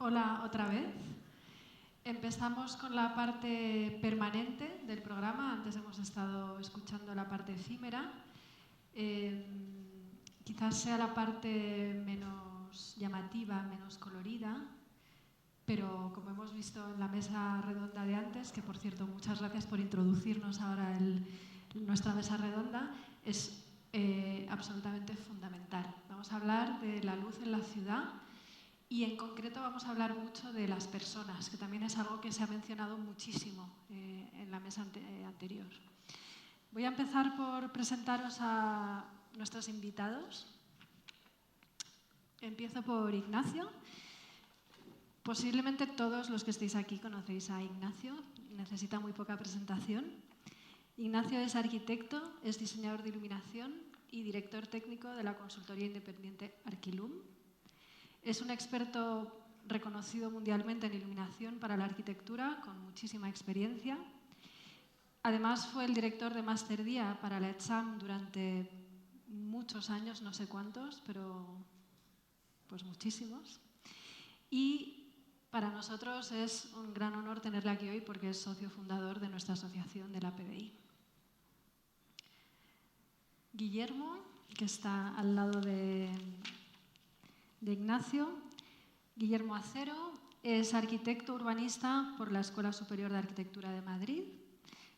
Hola otra vez. Empezamos con la parte permanente del programa. Antes hemos estado escuchando la parte efímera. Quizás sea la parte menos llamativa, menos colorida, pero como hemos visto en la mesa redonda de antes, que por cierto muchas gracias por introducirnos ahora nuestra mesa redonda, es absolutamente fundamental. Vamos a hablar de la luz en la ciudad. Y en concreto vamos a hablar mucho de las personas, que también es algo que se ha mencionado muchísimo en la mesa anterior. Voy a empezar por presentaros a nuestros invitados. Empiezo por Ignacio. Posiblemente todos los que estéis aquí conocéis a Ignacio, necesita muy poca presentación. Ignacio es arquitecto, es diseñador de iluminación y director técnico de la consultoría independiente Arquilum. Es un experto reconocido mundialmente en iluminación para la arquitectura, con muchísima experiencia. Además, fue el director de Master Día para la ETSAM durante muchos años, no sé cuántos, pero pues muchísimos. Y para nosotros es un gran honor tenerle aquí hoy porque es socio fundador de nuestra asociación de la PDI. Guillermo, que está al lado de Ignacio. Guillermo Acero es arquitecto urbanista por la Escuela Superior de Arquitectura de Madrid.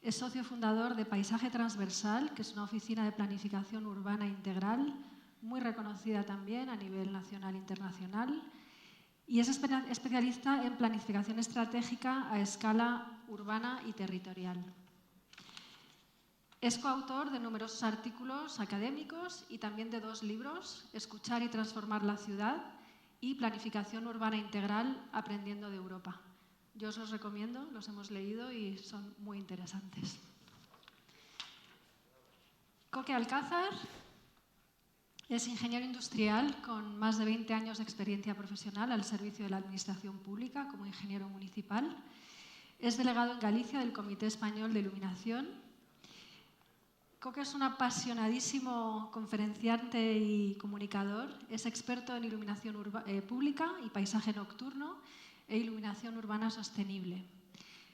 Es socio fundador de Paisaje Transversal, que es una oficina de planificación urbana integral, muy reconocida también a nivel nacional e internacional. Y es especialista en planificación estratégica a escala urbana y territorial. Es coautor de numerosos artículos académicos y también de 2 libros, Escuchar y transformar la ciudad y Planificación urbana integral, aprendiendo de Europa. Yo os los recomiendo, los hemos leído y son muy interesantes. Coque Alcázar es ingeniero industrial con más de 20 años de experiencia profesional al servicio de la administración pública como ingeniero municipal. Es delegado en Galicia del Comité Español de Iluminación. Coque es un apasionadísimo conferenciante y comunicador. Es experto en iluminación pública y paisaje nocturno e iluminación urbana sostenible.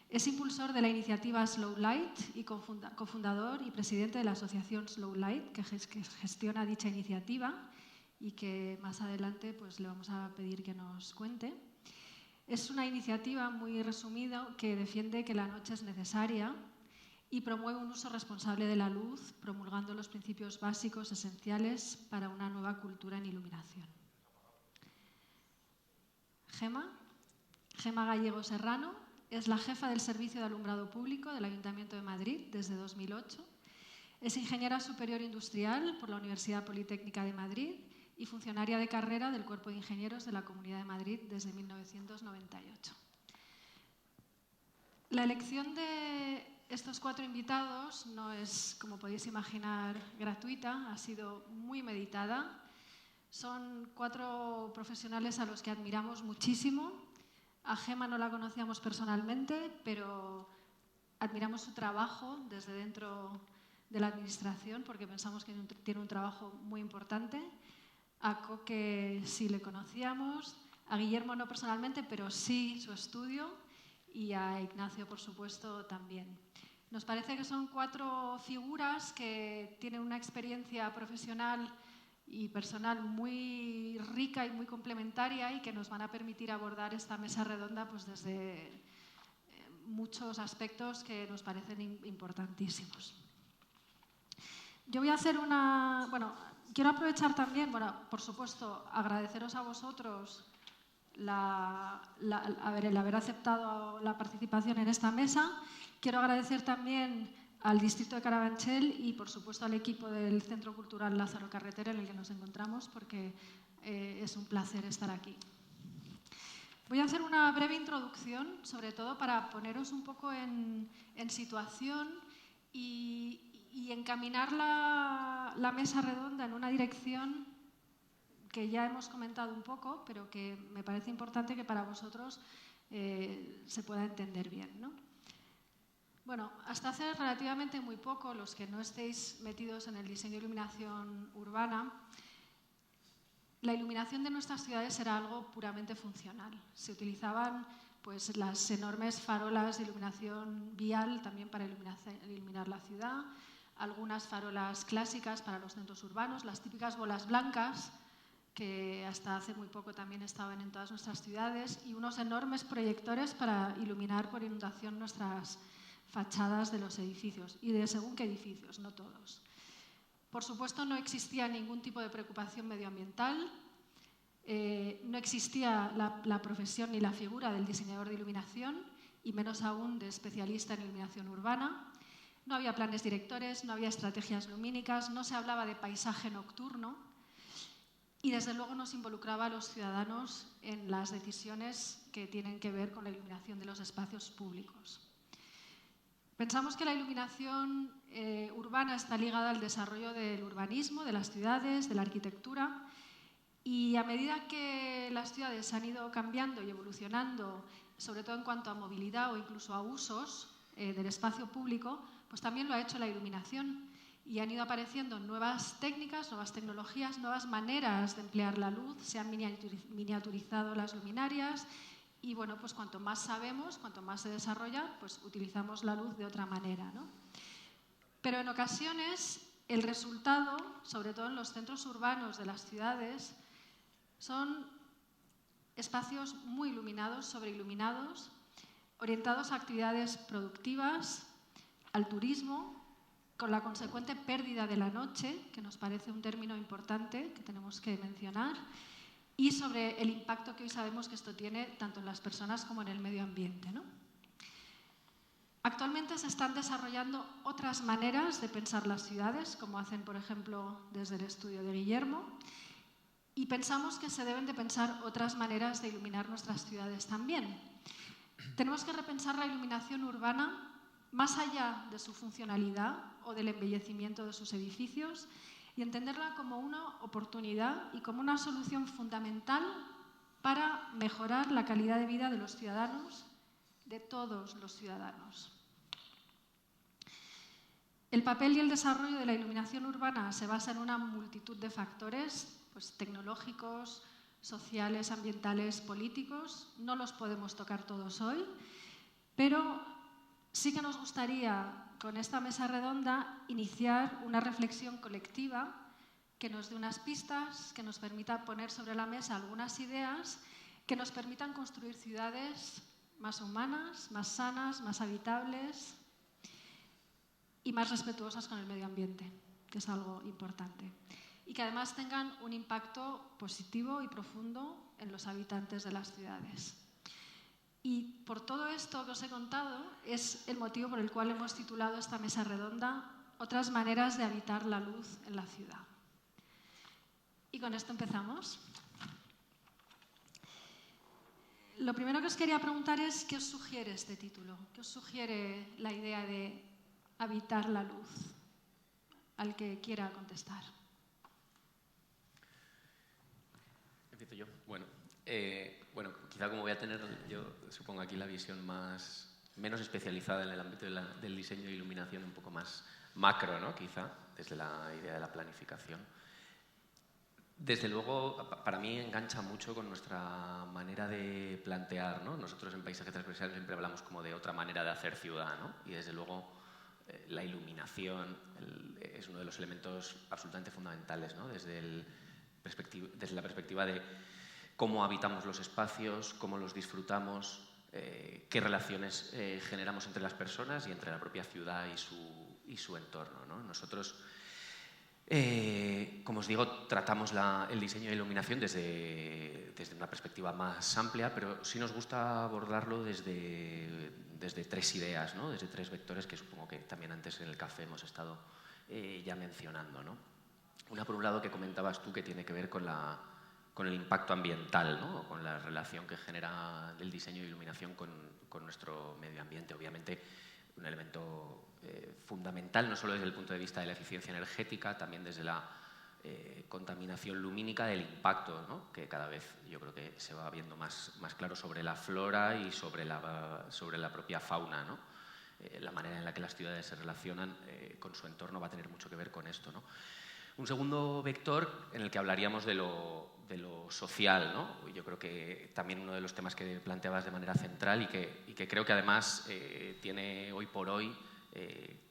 Es impulsor de la iniciativa Slow Light y cofundador y presidente de la asociación Slow Light, que gestiona dicha iniciativa y que más adelante pues, le vamos a pedir que nos cuente. Es una iniciativa muy resumida que defiende que la noche es necesaria y promueve un uso responsable de la luz, promulgando los principios básicos esenciales para una nueva cultura en iluminación. Gema Gallego Serrano es la jefa del Servicio de Alumbrado Público del Ayuntamiento de Madrid desde 2008. Es ingeniera superior industrial por la Universidad Politécnica de Madrid y funcionaria de carrera del Cuerpo de Ingenieros de la Comunidad de Madrid desde 1998. La elección de estos 4 invitados no es, como podéis imaginar, gratuita, ha sido muy meditada. Son 4 profesionales a los que admiramos muchísimo. A Gema no la conocíamos personalmente, pero admiramos su trabajo desde dentro de la administración porque pensamos que tiene un trabajo muy importante. A Coque sí le conocíamos, a Guillermo no personalmente, pero sí su estudio, y a Ignacio, por supuesto, también. Nos parece que son 4 figuras que tienen una experiencia profesional y personal muy rica y muy complementaria y que nos van a permitir abordar esta mesa redonda pues, desde muchos aspectos que nos parecen importantísimos. Yo voy a hacer quiero aprovechar también, por supuesto, agradeceros a vosotros el haber aceptado la participación en esta mesa. Quiero agradecer también al Distrito de Carabanchel y, por supuesto, al equipo del Centro Cultural Lázaro Carreter en el que nos encontramos, porque es un placer estar aquí. Voy a hacer una breve introducción, sobre todo para poneros un poco en situación y encaminar la mesa redonda en una dirección que ya hemos comentado un poco, pero que me parece importante que para vosotros se pueda entender bien, ¿no? Bueno, hasta hace relativamente muy poco, los que no estéis metidos en el diseño de iluminación urbana, la iluminación de nuestras ciudades era algo puramente funcional. Se utilizaban pues, las enormes farolas de iluminación vial también para iluminar la ciudad, algunas farolas clásicas para los centros urbanos, las típicas bolas blancas, que hasta hace muy poco también estaban en todas nuestras ciudades, y unos enormes proyectores para iluminar por inundación nuestras fachadas de los edificios, y de según qué edificios, no todos. Por supuesto, no existía ningún tipo de preocupación medioambiental, no existía la profesión ni la figura del diseñador de iluminación, y menos aún de especialista en iluminación urbana. No había planes directores, no había estrategias lumínicas, no se hablaba de paisaje nocturno y desde luego no se involucraba a los ciudadanos en las decisiones que tienen que ver con la iluminación de los espacios públicos. Pensamos que la iluminación urbana está ligada al desarrollo del urbanismo, de las ciudades, de la arquitectura, y a medida que las ciudades han ido cambiando y evolucionando, sobre todo en cuanto a movilidad o incluso a usos del espacio público, pues también lo ha hecho la iluminación y han ido apareciendo nuevas técnicas, nuevas tecnologías, nuevas maneras de emplear la luz, se han miniaturizado las luminarias y bueno, pues cuanto más sabemos, cuanto más se desarrolla, pues utilizamos la luz de otra manera, ¿no? Pero en ocasiones el resultado, sobre todo en los centros urbanos de las ciudades, son espacios muy iluminados, sobreiluminados, orientados a actividades productivas, al turismo, con la consecuente pérdida de la noche, que nos parece un término importante que tenemos que mencionar, y sobre el impacto que hoy sabemos que esto tiene tanto en las personas como en el medio ambiente, ¿no? Actualmente se están desarrollando otras maneras de pensar las ciudades, como hacen, por ejemplo, desde el estudio de Guillermo, y pensamos que se deben de pensar otras maneras de iluminar nuestras ciudades también. Tenemos que repensar la iluminación urbana más allá de su funcionalidad o del embellecimiento de sus edificios y entenderla como una oportunidad y como una solución fundamental para mejorar la calidad de vida de los ciudadanos, de todos los ciudadanos. El papel y el desarrollo de la iluminación urbana se basa en una multitud de factores, pues, tecnológicos, sociales, ambientales, políticos. No los podemos tocar todos hoy, pero sí que nos gustaría, con esta mesa redonda, iniciar una reflexión colectiva que nos dé unas pistas, que nos permita poner sobre la mesa algunas ideas que nos permitan construir ciudades más humanas, más sanas, más habitables y más respetuosas con el medio ambiente, que es algo importante. Y que además tengan un impacto positivo y profundo en los habitantes de las ciudades. Y por todo esto que os he contado es el motivo por el cual hemos titulado esta mesa redonda Otras maneras de habitar la luz en la ciudad. Y con esto empezamos. Lo primero que os quería preguntar es ¿qué os sugiere este título? ¿Qué os sugiere la idea de habitar la luz? Al que quiera contestar. Empiezo yo. Bueno, quizá como voy a tener, yo supongo aquí la visión menos especializada en el ámbito del diseño e iluminación, un poco más macro, ¿no? Quizá, desde la idea de la planificación. Desde luego, para mí engancha mucho con nuestra manera de plantear, ¿no? Nosotros en Paisaje Transversal siempre hablamos como de otra manera de hacer ciudad, ¿no? Y desde luego la iluminación es uno de los elementos absolutamente fundamentales, ¿no? Desde la perspectiva de cómo habitamos los espacios, cómo los disfrutamos, qué relaciones generamos entre las personas y entre la propia ciudad y su entorno, ¿no? Nosotros, como os digo, tratamos el diseño de iluminación desde una perspectiva más amplia, pero sí nos gusta abordarlo desde tres ideas, ¿no? Desde tres vectores que supongo que también antes en el café hemos estado ya mencionando, ¿no? Una, por un lado, que comentabas tú, que tiene que ver con el impacto ambiental, ¿no? Con la relación que genera el diseño de iluminación con nuestro medio ambiente. Obviamente, un elemento fundamental, no solo desde el punto de vista de la eficiencia energética, también desde la contaminación lumínica, del impacto, ¿no? Que cada vez yo creo que se va viendo más claro sobre la flora y sobre la propia fauna, ¿no? La manera en la que las ciudades se relacionan con su entorno va a tener mucho que ver con esto, ¿no? Un segundo vector en el que hablaríamos de lo social, ¿no? Yo creo que también uno de los temas que planteabas de manera central y que creo que además tiene hoy por hoy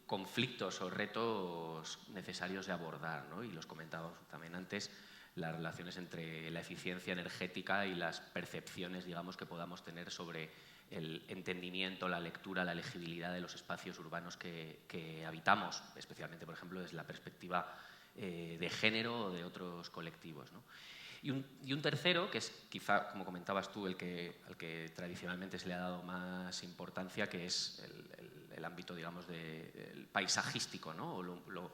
conflictos o retos necesarios de abordar, ¿no? Y los comentábamos también antes, las relaciones entre la eficiencia energética y las percepciones, digamos, que podamos tener sobre el entendimiento, la lectura, la legibilidad de los espacios urbanos que habitamos, especialmente, por ejemplo, desde la perspectiva de género o de otros colectivos, ¿no? Y un tercero, que es quizá, como comentabas tú, al que tradicionalmente se le ha dado más importancia, que es el ámbito, digamos, del paisajístico, ¿no? O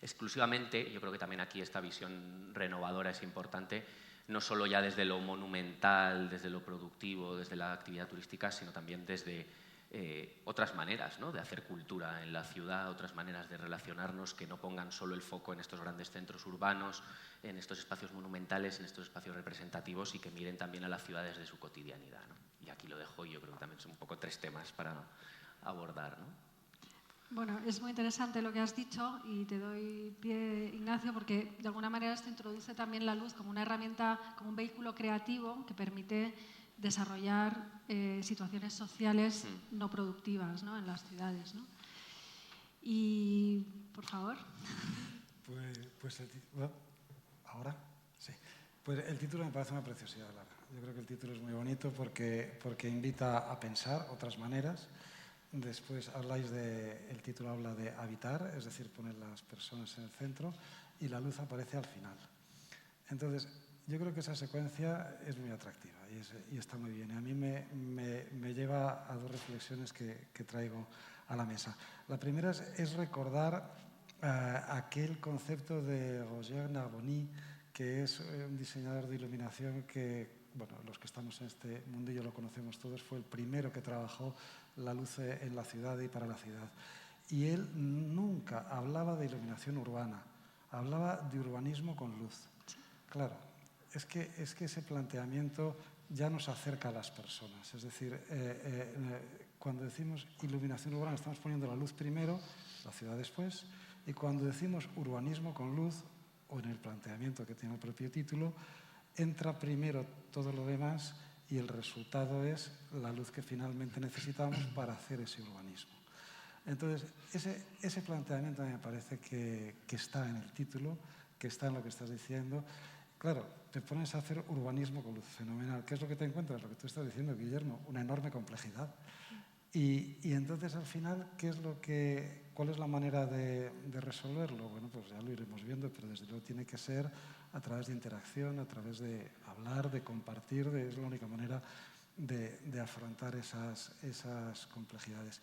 exclusivamente, yo creo que también aquí esta visión renovadora es importante, no solo ya desde lo monumental, desde lo productivo, desde la actividad turística, sino también desde otras maneras, ¿no?, de hacer cultura en la ciudad, otras maneras de relacionarnos que no pongan solo el foco en estos grandes centros urbanos, en estos espacios monumentales, en estos espacios representativos, y que miren también a la ciudad desde su cotidianidad, ¿no? Y aquí lo dejo, y yo creo que también son un poco 3 temas para abordar, ¿no? Bueno, es muy interesante lo que has dicho y te doy pie, Ignacio, porque de alguna manera esto introduce también la luz como una herramienta, como un vehículo creativo que permite desarrollar situaciones sociales no productivas, ¿no?, en las ciudades, ¿no? Y, por favor. Bueno, ¿ahora? Sí. Pues el título me parece una preciosidad, Lara. Yo creo que el título es muy bonito porque invita a pensar otras maneras. Después el título habla de habitar, es decir, poner las personas en el centro, y la luz aparece al final. Entonces, yo creo que esa secuencia es muy atractiva y está muy bien. Y a mí me lleva a 2 reflexiones que traigo a la mesa. La primera es recordar aquel concepto de Roger Narbonne, que es un diseñador de iluminación que, bueno, los que estamos en este mundillo lo conocemos todos, fue el primero que trabajó la luz en la ciudad y para la ciudad. Y él nunca hablaba de iluminación urbana, hablaba de urbanismo con luz. Claro, es que ese planteamiento ya nos acerca a las personas. Es decir, cuando decimos iluminación urbana estamos poniendo la luz primero, la ciudad después, y cuando decimos urbanismo con luz, o en el planteamiento que tiene el propio título, entra primero todo lo demás y el resultado es la luz que finalmente necesitamos para hacer ese urbanismo. Entonces, ese planteamiento me parece que está en el título, que está en lo que estás diciendo. Claro, te pones a hacer urbanismo con luz, fenomenal. ¿Qué es lo que te encuentras? Lo que tú estás diciendo, Guillermo, una enorme complejidad. Y entonces, al final, ¿cuál es la manera de resolverlo? Bueno, pues ya lo iremos viendo, pero desde luego tiene que ser a través de interacción, a través de hablar, de compartir, es la única manera de afrontar esas complejidades.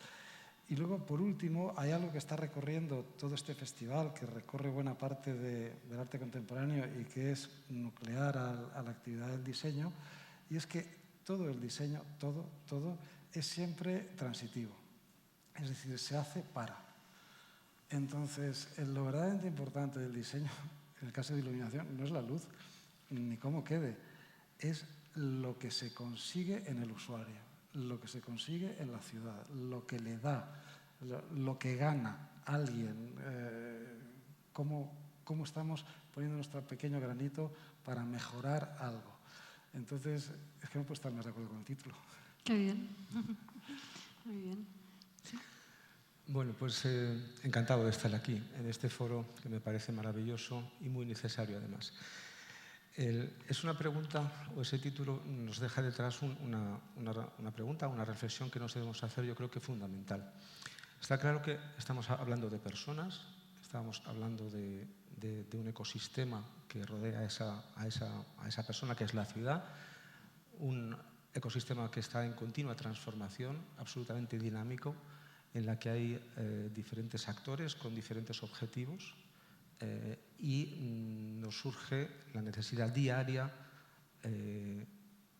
Y luego, por último, hay algo que está recorriendo todo este festival, que recorre buena parte del arte contemporáneo y que es nuclear a la actividad del diseño, y es que todo el diseño, todo es siempre transitivo. Es decir, se hace para. Entonces, lo verdaderamente importante del diseño, en el caso de iluminación, no es la luz, ni cómo quede, es lo que se consigue en el usuario, lo que se consigue en la ciudad, lo que le da, lo que gana alguien, cómo estamos poniendo nuestro pequeño granito para mejorar algo. Entonces, es que no puedo estar más de acuerdo con el título. Qué bien. Muy bien. ¿Sí? Bueno, pues encantado de estar aquí, en este foro que me parece maravilloso y muy necesario además. Es una pregunta, o ese título nos deja detrás una pregunta, una reflexión que nos debemos hacer, yo creo que fundamental. Está claro que estamos hablando de personas, estamos hablando de un ecosistema que rodea a esa persona que es la ciudad, un ecosistema que está en continua transformación, absolutamente dinámico, en la que hay diferentes actores con diferentes objetivos y nos surge la necesidad diaria,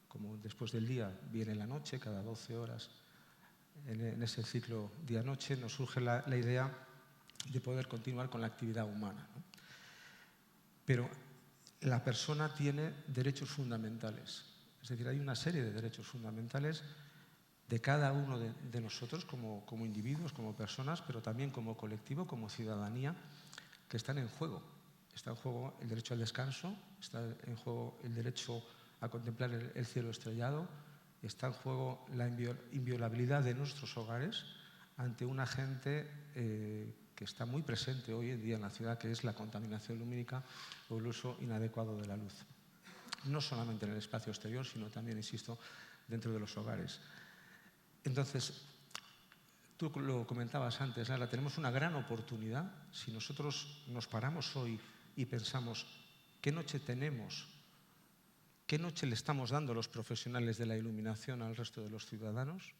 como después del día viene la noche, cada 12 horas, en ese ciclo día-noche, nos surge la idea de poder continuar con la actividad humana, ¿no? Pero la persona tiene derechos fundamentales. Es decir, hay una serie de derechos fundamentales de cada uno de nosotros como individuos, como personas, pero también como colectivo, como ciudadanía, que están en juego. Está en juego el derecho al descanso, está en juego el derecho a contemplar el cielo estrellado, está en juego la inviolabilidad de nuestros hogares ante un agente que está muy presente hoy en día en la ciudad, que es la contaminación lumínica o el uso inadecuado de la luz. No solamente en el espacio exterior, sino también, insisto, dentro de los hogares. Entonces, tú lo comentabas antes, Lara, tenemos una gran oportunidad si nosotros nos paramos hoy y pensamos qué noche tenemos, qué noche le estamos dando los profesionales de la iluminación al resto de los ciudadanos,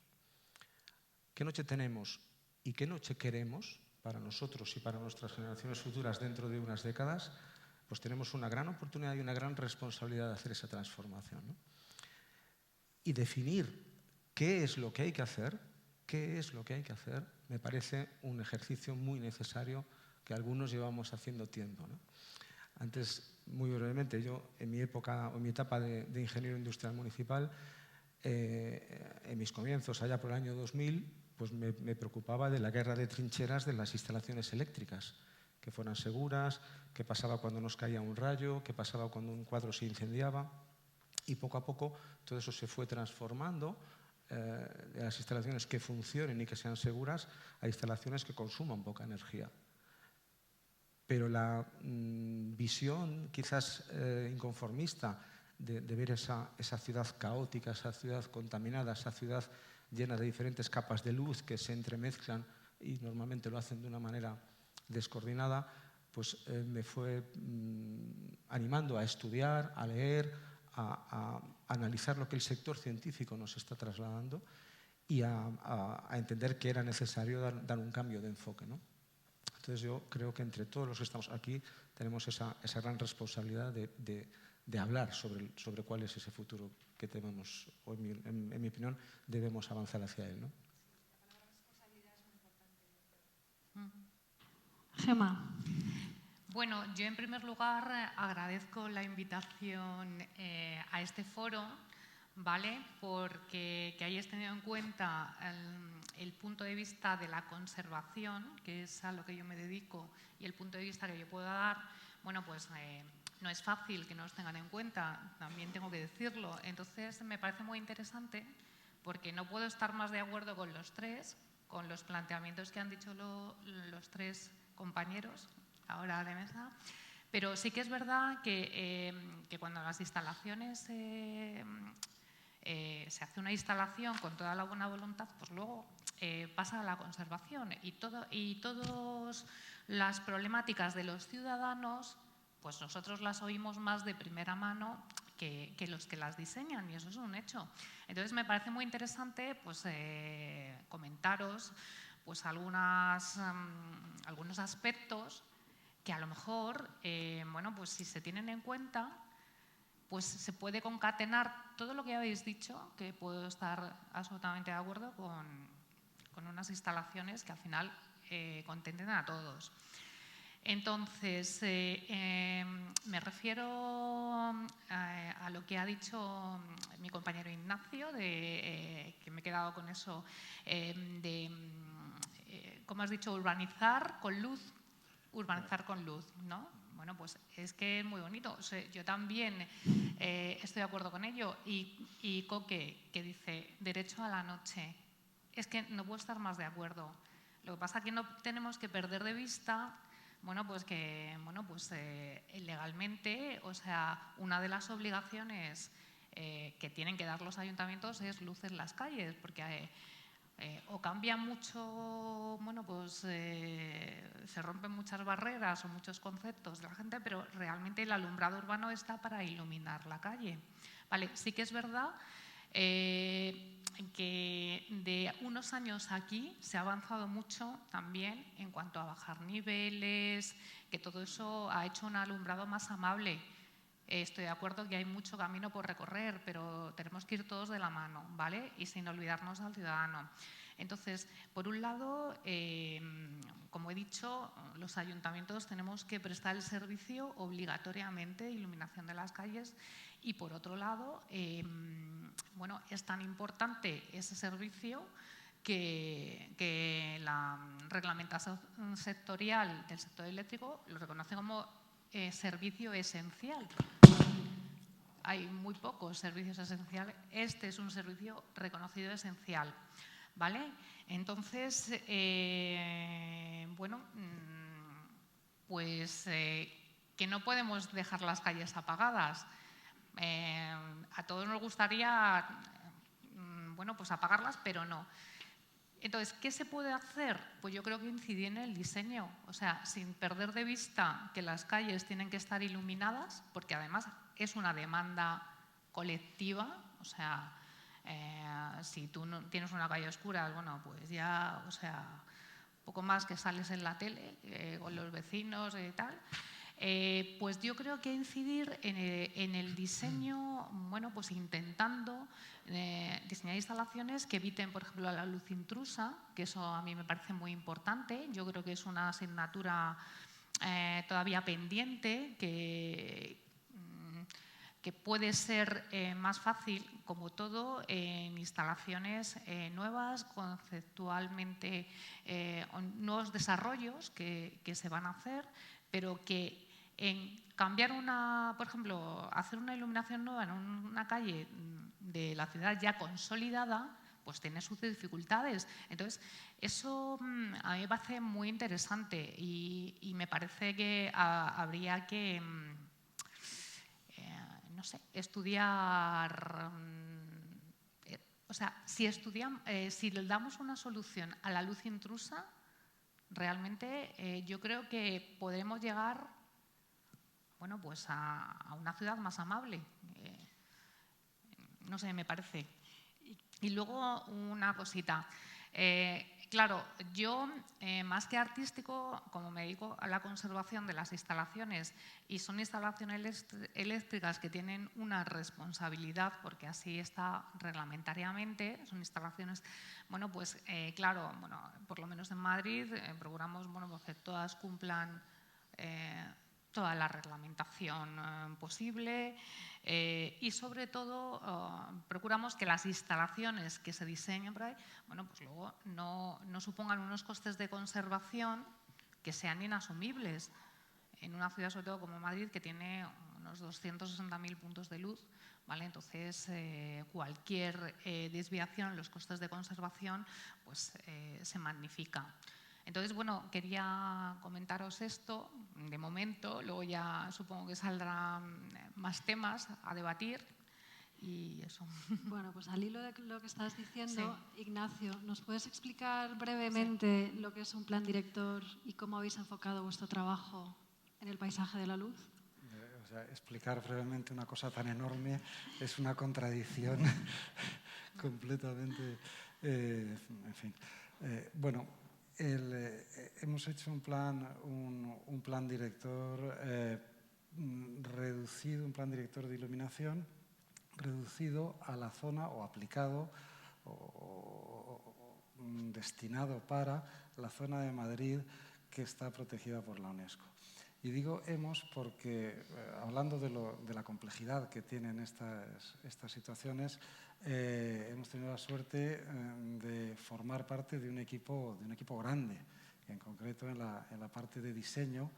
qué noche tenemos y qué noche queremos para nosotros y para nuestras generaciones futuras dentro de unas décadas, pues tenemos una gran oportunidad y una gran responsabilidad de hacer esa transformación, ¿no? Y definir qué es lo que hay que hacer, me parece un ejercicio muy necesario que algunos llevamos haciendo tiempo, ¿no? Antes, muy brevemente, yo en mi época o en mi etapa de ingeniero industrial municipal, en mis comienzos, allá por el año 2000, pues me preocupaba de la guerra de trincheras de las instalaciones eléctricas, que fueran seguras, qué pasaba cuando nos caía un rayo, qué pasaba cuando un cuadro se incendiaba. Y poco a poco todo eso se fue transformando de las instalaciones que funcionen y que sean seguras a instalaciones que consuman poca energía. Pero la visión quizás inconformista de ver esa ciudad caótica, esa ciudad contaminada, esa ciudad llena de diferentes capas de luz que se entremezclan y normalmente lo hacen de una manera descoordinada, pues me fue animando a estudiar, a leer, a analizar lo que el sector científico nos está trasladando y a entender que era necesario dar un cambio de enfoque, ¿no? Entonces yo creo que entre todos los que estamos aquí tenemos esa gran responsabilidad de hablar sobre cuál es ese futuro que tenemos, o en mi opinión, debemos avanzar hacia él, ¿no? Gemma. Bueno, yo en primer lugar agradezco la invitación a este foro, ¿vale? Porque que hayáis tenido en cuenta el punto de vista de la conservación, que es a lo que yo me dedico, y el punto de vista que yo puedo dar, bueno, pues no es fácil que nos tengan en cuenta, también tengo que decirlo. Entonces me parece muy interesante porque no puedo estar más de acuerdo con los tres, con los planteamientos que han dicho los tres compañeros ahora de mesa, pero sí que es verdad que cuando las instalaciones se hace una instalación con toda la buena voluntad, pues luego pasa a la conservación y todas las problemáticas de los ciudadanos, pues nosotros las oímos más de primera mano que los que las diseñan, y eso es un hecho. Entonces me parece muy interesante pues, comentaros pues, algunos aspectos que a lo mejor, bueno, pues si se tienen en cuenta, pues se puede concatenar todo lo que habéis dicho, que puedo estar absolutamente de acuerdo con unas instalaciones que al final contenten a todos. Entonces, me refiero a lo que ha dicho mi compañero Ignacio, que me he quedado con eso, ¿cómo has dicho? Urbanizar con luz, ¿no? Bueno, pues es que es muy bonito. O sea, yo también estoy de acuerdo con ello. Y Coque, que dice derecho a la noche. Es que no puedo estar más de acuerdo. Lo que pasa es que no tenemos que perder de vista, bueno, pues que legalmente, o sea, una de las obligaciones que tienen que dar los ayuntamientos es luz en las calles, porque o cambia mucho, bueno, pues se rompen muchas barreras o muchos conceptos de la gente, pero realmente el alumbrado urbano está para iluminar la calle. Vale, sí que es verdad que de unos años aquí se ha avanzado mucho también en cuanto a bajar niveles, que todo eso ha hecho un alumbrado más amable. Estoy de acuerdo que hay mucho camino por recorrer, pero tenemos que ir todos de la mano, ¿vale? Y sin olvidarnos al ciudadano. Entonces, por un lado, como he dicho, los ayuntamientos tenemos que prestar el servicio obligatoriamente de iluminación de las calles y, por otro lado, bueno, es tan importante ese servicio que la reglamentación sectorial del sector eléctrico lo reconoce como servicio esencial. Hay muy pocos servicios esenciales. Este es un servicio reconocido esencial, ¿vale? Entonces, bueno, pues que no podemos dejar las calles apagadas. A todos nos gustaría, bueno, pues apagarlas, pero no. Entonces, ¿qué se puede hacer? Pues yo creo que incidir en el diseño, o sea, sin perder de vista que las calles tienen que estar iluminadas, porque además es una demanda colectiva, o sea, si tú no tienes una calle oscura, bueno, pues ya, o sea, poco más que sales en la tele con los vecinos y tal. Pues yo creo que incidir en el diseño, bueno, pues intentando diseñar instalaciones que eviten, por ejemplo, la luz intrusa, que eso a mí me parece muy importante. Yo creo que es una asignatura todavía pendiente que puede ser más fácil, como todo, en instalaciones nuevas, conceptualmente, nuevos desarrollos que se van a hacer, pero que en cambiar por ejemplo, hacer una iluminación nueva en una calle de la ciudad ya consolidada, pues tiene sus dificultades. Entonces, eso a mí me parece muy interesante y me parece que habría que, no sé, estudiar. O sea, si le damos una solución a la luz intrusa, realmente yo creo que podemos llegar, bueno, pues a una ciudad más amable. No sé, me parece. Y luego una cosita. Claro, yo, más que artístico, como me dedico a la conservación de las instalaciones, y son instalaciones eléctricas que tienen una responsabilidad, porque así está reglamentariamente, son instalaciones, bueno, pues claro, bueno, por lo menos en Madrid procuramos, bueno, pues que todas cumplan toda la reglamentación posible y sobre todo procuramos que las instalaciones que se diseñen por ahí, bueno, pues luego no supongan unos costes de conservación que sean inasumibles en una ciudad, sobre todo como Madrid, que tiene unos 260.000 puntos de luz, ¿vale? Entonces cualquier desviación en los costes de conservación pues se magnifica. Entonces, bueno, quería comentaros esto de momento, luego ya supongo que saldrán más temas a debatir y eso. Bueno, pues al hilo de lo que estás diciendo, sí. Ignacio, ¿nos puedes explicar brevemente lo que es un plan director y cómo habéis enfocado vuestro trabajo en el paisaje de la luz? O sea, explicar brevemente una cosa tan enorme es una contradicción completamente. En fin. Bueno. Hemos hecho un plan director reducido, un plan director de iluminación reducido a la zona o aplicado o destinado para la zona de Madrid que está protegida por la UNESCO. Y digo hemos porque, hablando de la complejidad que tienen estas situaciones, hemos tenido la suerte de formar parte de un equipo grande, en concreto en la parte de diseño,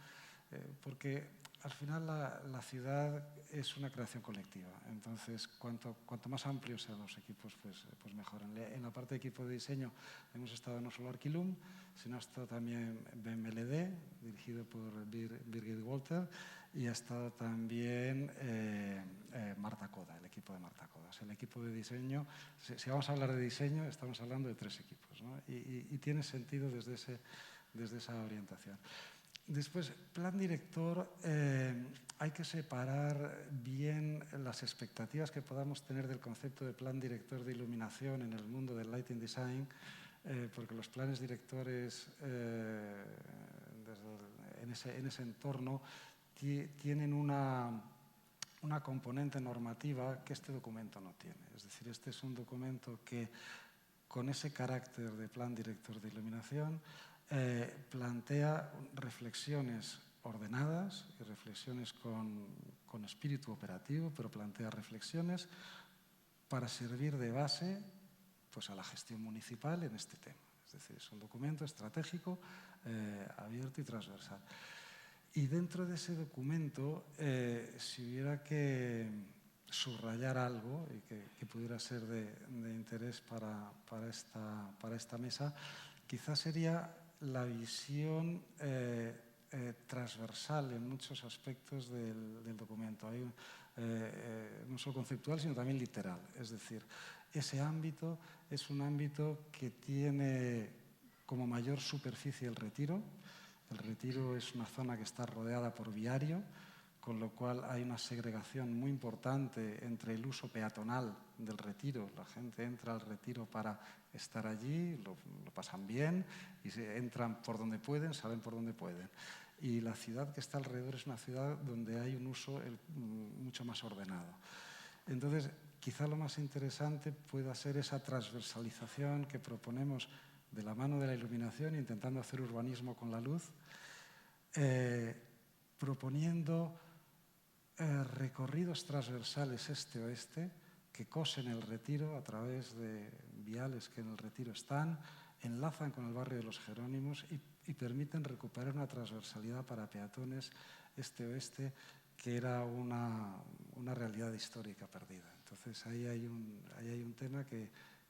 porque al final la ciudad es una creación colectiva. Entonces, cuanto más amplios sean los equipos, pues mejor. En la parte de equipo de diseño hemos estado no solo Arquilum, sino ha estado también BMLD, dirigido por Birgit Walter, y ha estado también Marta Coda, el equipo de Marta Coda. O sea, el equipo de diseño, si vamos a hablar de diseño, estamos hablando de 3 equipos, ¿no? Y tiene sentido desde esa orientación. Después, plan director, hay que separar bien las expectativas que podamos tener del concepto de plan director de iluminación en el mundo del lighting design, porque los planes directores en ese entorno tienen una componente normativa que este documento no tiene. Es decir, este es un documento que, con ese carácter de plan director de iluminación, plantea reflexiones ordenadas y reflexiones con espíritu operativo, pero plantea reflexiones para servir de base pues, a la gestión municipal en este tema. Es decir, es un documento estratégico, abierto y transversal. Y dentro de ese documento, si hubiera que subrayar algo y que pudiera ser de interés para esta mesa, quizás sería la visión transversal en muchos aspectos del documento. Hay no solo conceptual, sino también literal. Es decir, ese ámbito es un ámbito que tiene como mayor superficie el Retiro. El Retiro es una zona que está rodeada por viario, con lo cual hay una segregación muy importante entre el uso peatonal del Retiro. La gente entra al Retiro para estar allí, lo pasan bien y entran por donde pueden, salen por donde pueden. Y la ciudad que está alrededor es una ciudad donde hay un uso mucho más ordenado. Entonces, quizá lo más interesante pueda ser esa transversalización que proponemos de la mano de la iluminación, intentando hacer urbanismo con la luz, proponiendo recorridos transversales este-oeste que cosen el Retiro a través de viales que en el Retiro están, enlazan con el barrio de los Jerónimos y permiten recuperar una transversalidad para peatones este-oeste que era una realidad histórica perdida. Entonces ahí hay un tema que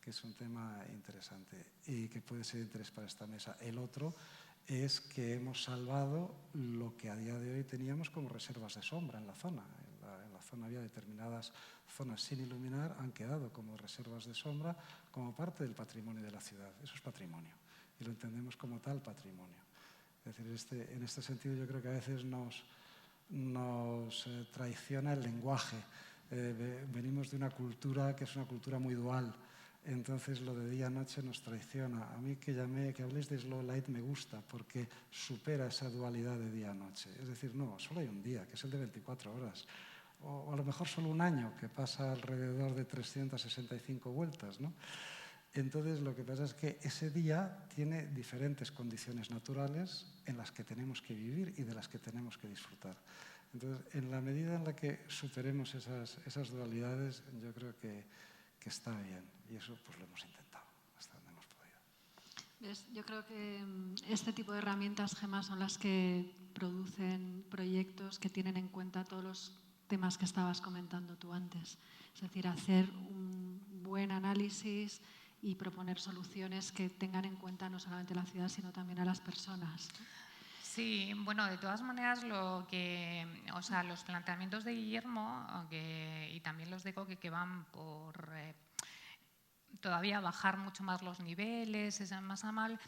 es un tema interesante y que puede ser de interés para esta mesa. El otro es que hemos salvado lo que a día de hoy teníamos como reservas de sombra en la zona. En la zona había determinadas zonas sin iluminar, han quedado como reservas de sombra como parte del patrimonio de la ciudad. Eso es patrimonio y lo entendemos como tal patrimonio. Es decir, en este sentido yo creo que a veces nos traiciona el lenguaje. Venimos de una cultura que es una cultura muy dual. Entonces lo de día-noche nos traiciona. A mí que habléis de slow light me gusta porque supera esa dualidad de día-noche. Es decir, no, solo hay un día, que es el de 24 horas. O a lo mejor solo un año, que pasa alrededor de 365 vueltas, ¿no? Entonces lo que pasa es que ese día tiene diferentes condiciones naturales en las que tenemos que vivir y de las que tenemos que disfrutar. Entonces, en la medida en la que superemos esas dualidades, yo creo que está bien. Y eso pues lo hemos intentado hasta donde hemos podido. Yo creo que este tipo de herramientas, Gemma, son las que producen proyectos que tienen en cuenta todos los temas que estabas comentando tú antes. Es decir, hacer un buen análisis y proponer soluciones que tengan en cuenta no solamente la ciudad, sino también a las personas. Sí, bueno, de todas maneras, los planteamientos de Guillermo y también los de Coque, que van por todavía bajar mucho más los niveles, es más a mal,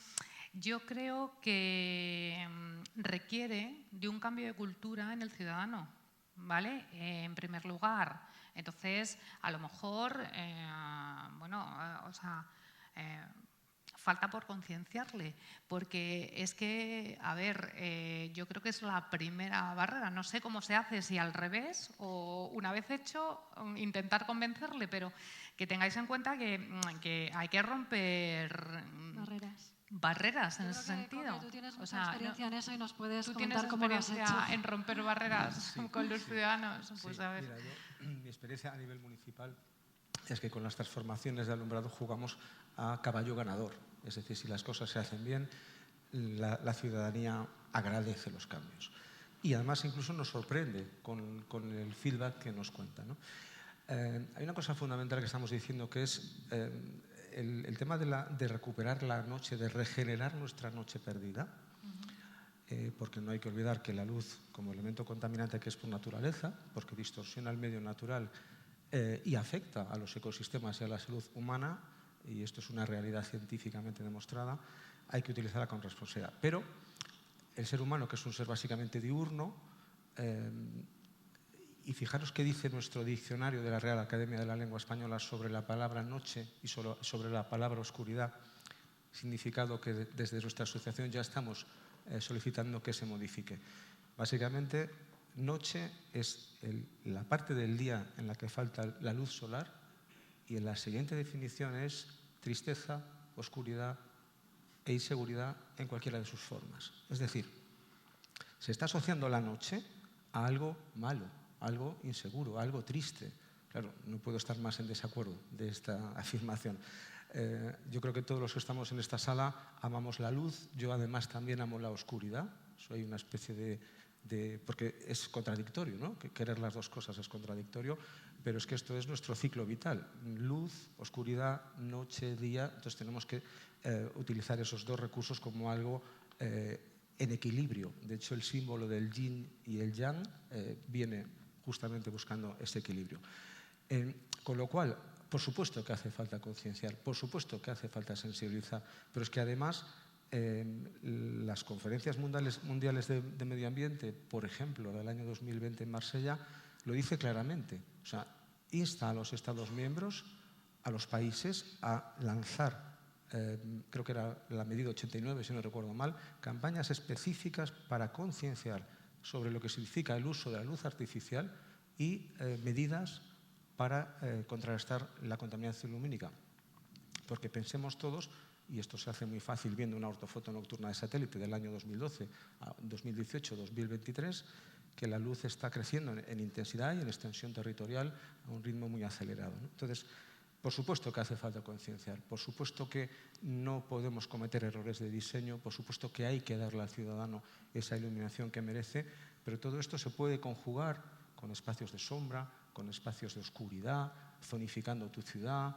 yo creo que requiere de un cambio de cultura en el ciudadano, ¿vale? En primer lugar. Entonces, a lo mejor, falta por concienciarle, porque es que, a ver, yo creo que es la primera barrera. No sé cómo se hace, si al revés o una vez hecho, intentar convencerle, pero que tengáis en cuenta que hay que romper barreras en ese sentido. Tú tienes mucha experiencia en eso y nos puedes comentar cómo lo has hecho. ¿Tú tienes experiencia en romper barreras con los ciudadanos? Pues sí, a ver. Mira, mi experiencia a nivel municipal es que con las transformaciones de alumbrado jugamos a caballo ganador. Es decir, si las cosas se hacen bien, la ciudadanía agradece los cambios. Y además incluso nos sorprende con el feedback que nos cuenta, ¿no? Hay una cosa fundamental que estamos diciendo, que es el tema de recuperar la noche, de regenerar nuestra noche perdida. Porque no hay que olvidar que la luz, como elemento contaminante que es por naturaleza, porque distorsiona el medio natural y afecta a los ecosistemas y a la salud humana, y esto es una realidad científicamente demostrada, hay que utilizarla con responsabilidad. Pero el ser humano, que es un ser básicamente diurno, y fijaros qué dice nuestro diccionario de la Real Academia de la Lengua Española sobre la palabra noche y sobre la palabra oscuridad, significado que desde nuestra asociación ya estamos solicitando que se modifique. Básicamente, noche es la parte del día en la que falta la luz solar, y en la siguiente definición es tristeza, oscuridad e inseguridad en cualquiera de sus formas. Es decir, se está asociando la noche a algo malo, algo inseguro, algo triste. Claro, no puedo estar más en desacuerdo de esta afirmación. Yo creo que todos los que estamos en esta sala amamos la luz. Yo además también amo la oscuridad. Soy una especie porque es contradictorio, ¿no? Que querer las dos cosas es contradictorio, pero es que esto es nuestro ciclo vital. Luz, oscuridad, noche, día. Entonces tenemos que utilizar esos dos recursos como algo en equilibrio. De hecho, el símbolo del yin y el yang viene justamente buscando ese equilibrio. Con lo cual, por supuesto que hace falta concienciar, por supuesto que hace falta sensibilizar, pero es que además las conferencias mundiales de medio ambiente, por ejemplo, del año 2020 en Marsella, lo dice claramente. O sea, insta a los Estados miembros, a los países, a lanzar, creo que era la medida 89, si no recuerdo mal, campañas específicas para concienciar sobre lo que significa el uso de la luz artificial y medidas para contrarrestar la contaminación lumínica. Porque pensemos todos, y esto se hace muy fácil viendo una ortofoto nocturna de satélite del año 2012 a 2018, 2023, que la luz está creciendo en intensidad y en extensión territorial a un ritmo muy acelerado, ¿no? Entonces, por supuesto que hace falta concienciar, por supuesto que no podemos cometer errores de diseño, por supuesto que hay que darle al ciudadano esa iluminación que merece, pero todo esto se puede conjugar con espacios de sombra, con espacios de oscuridad, zonificando tu ciudad,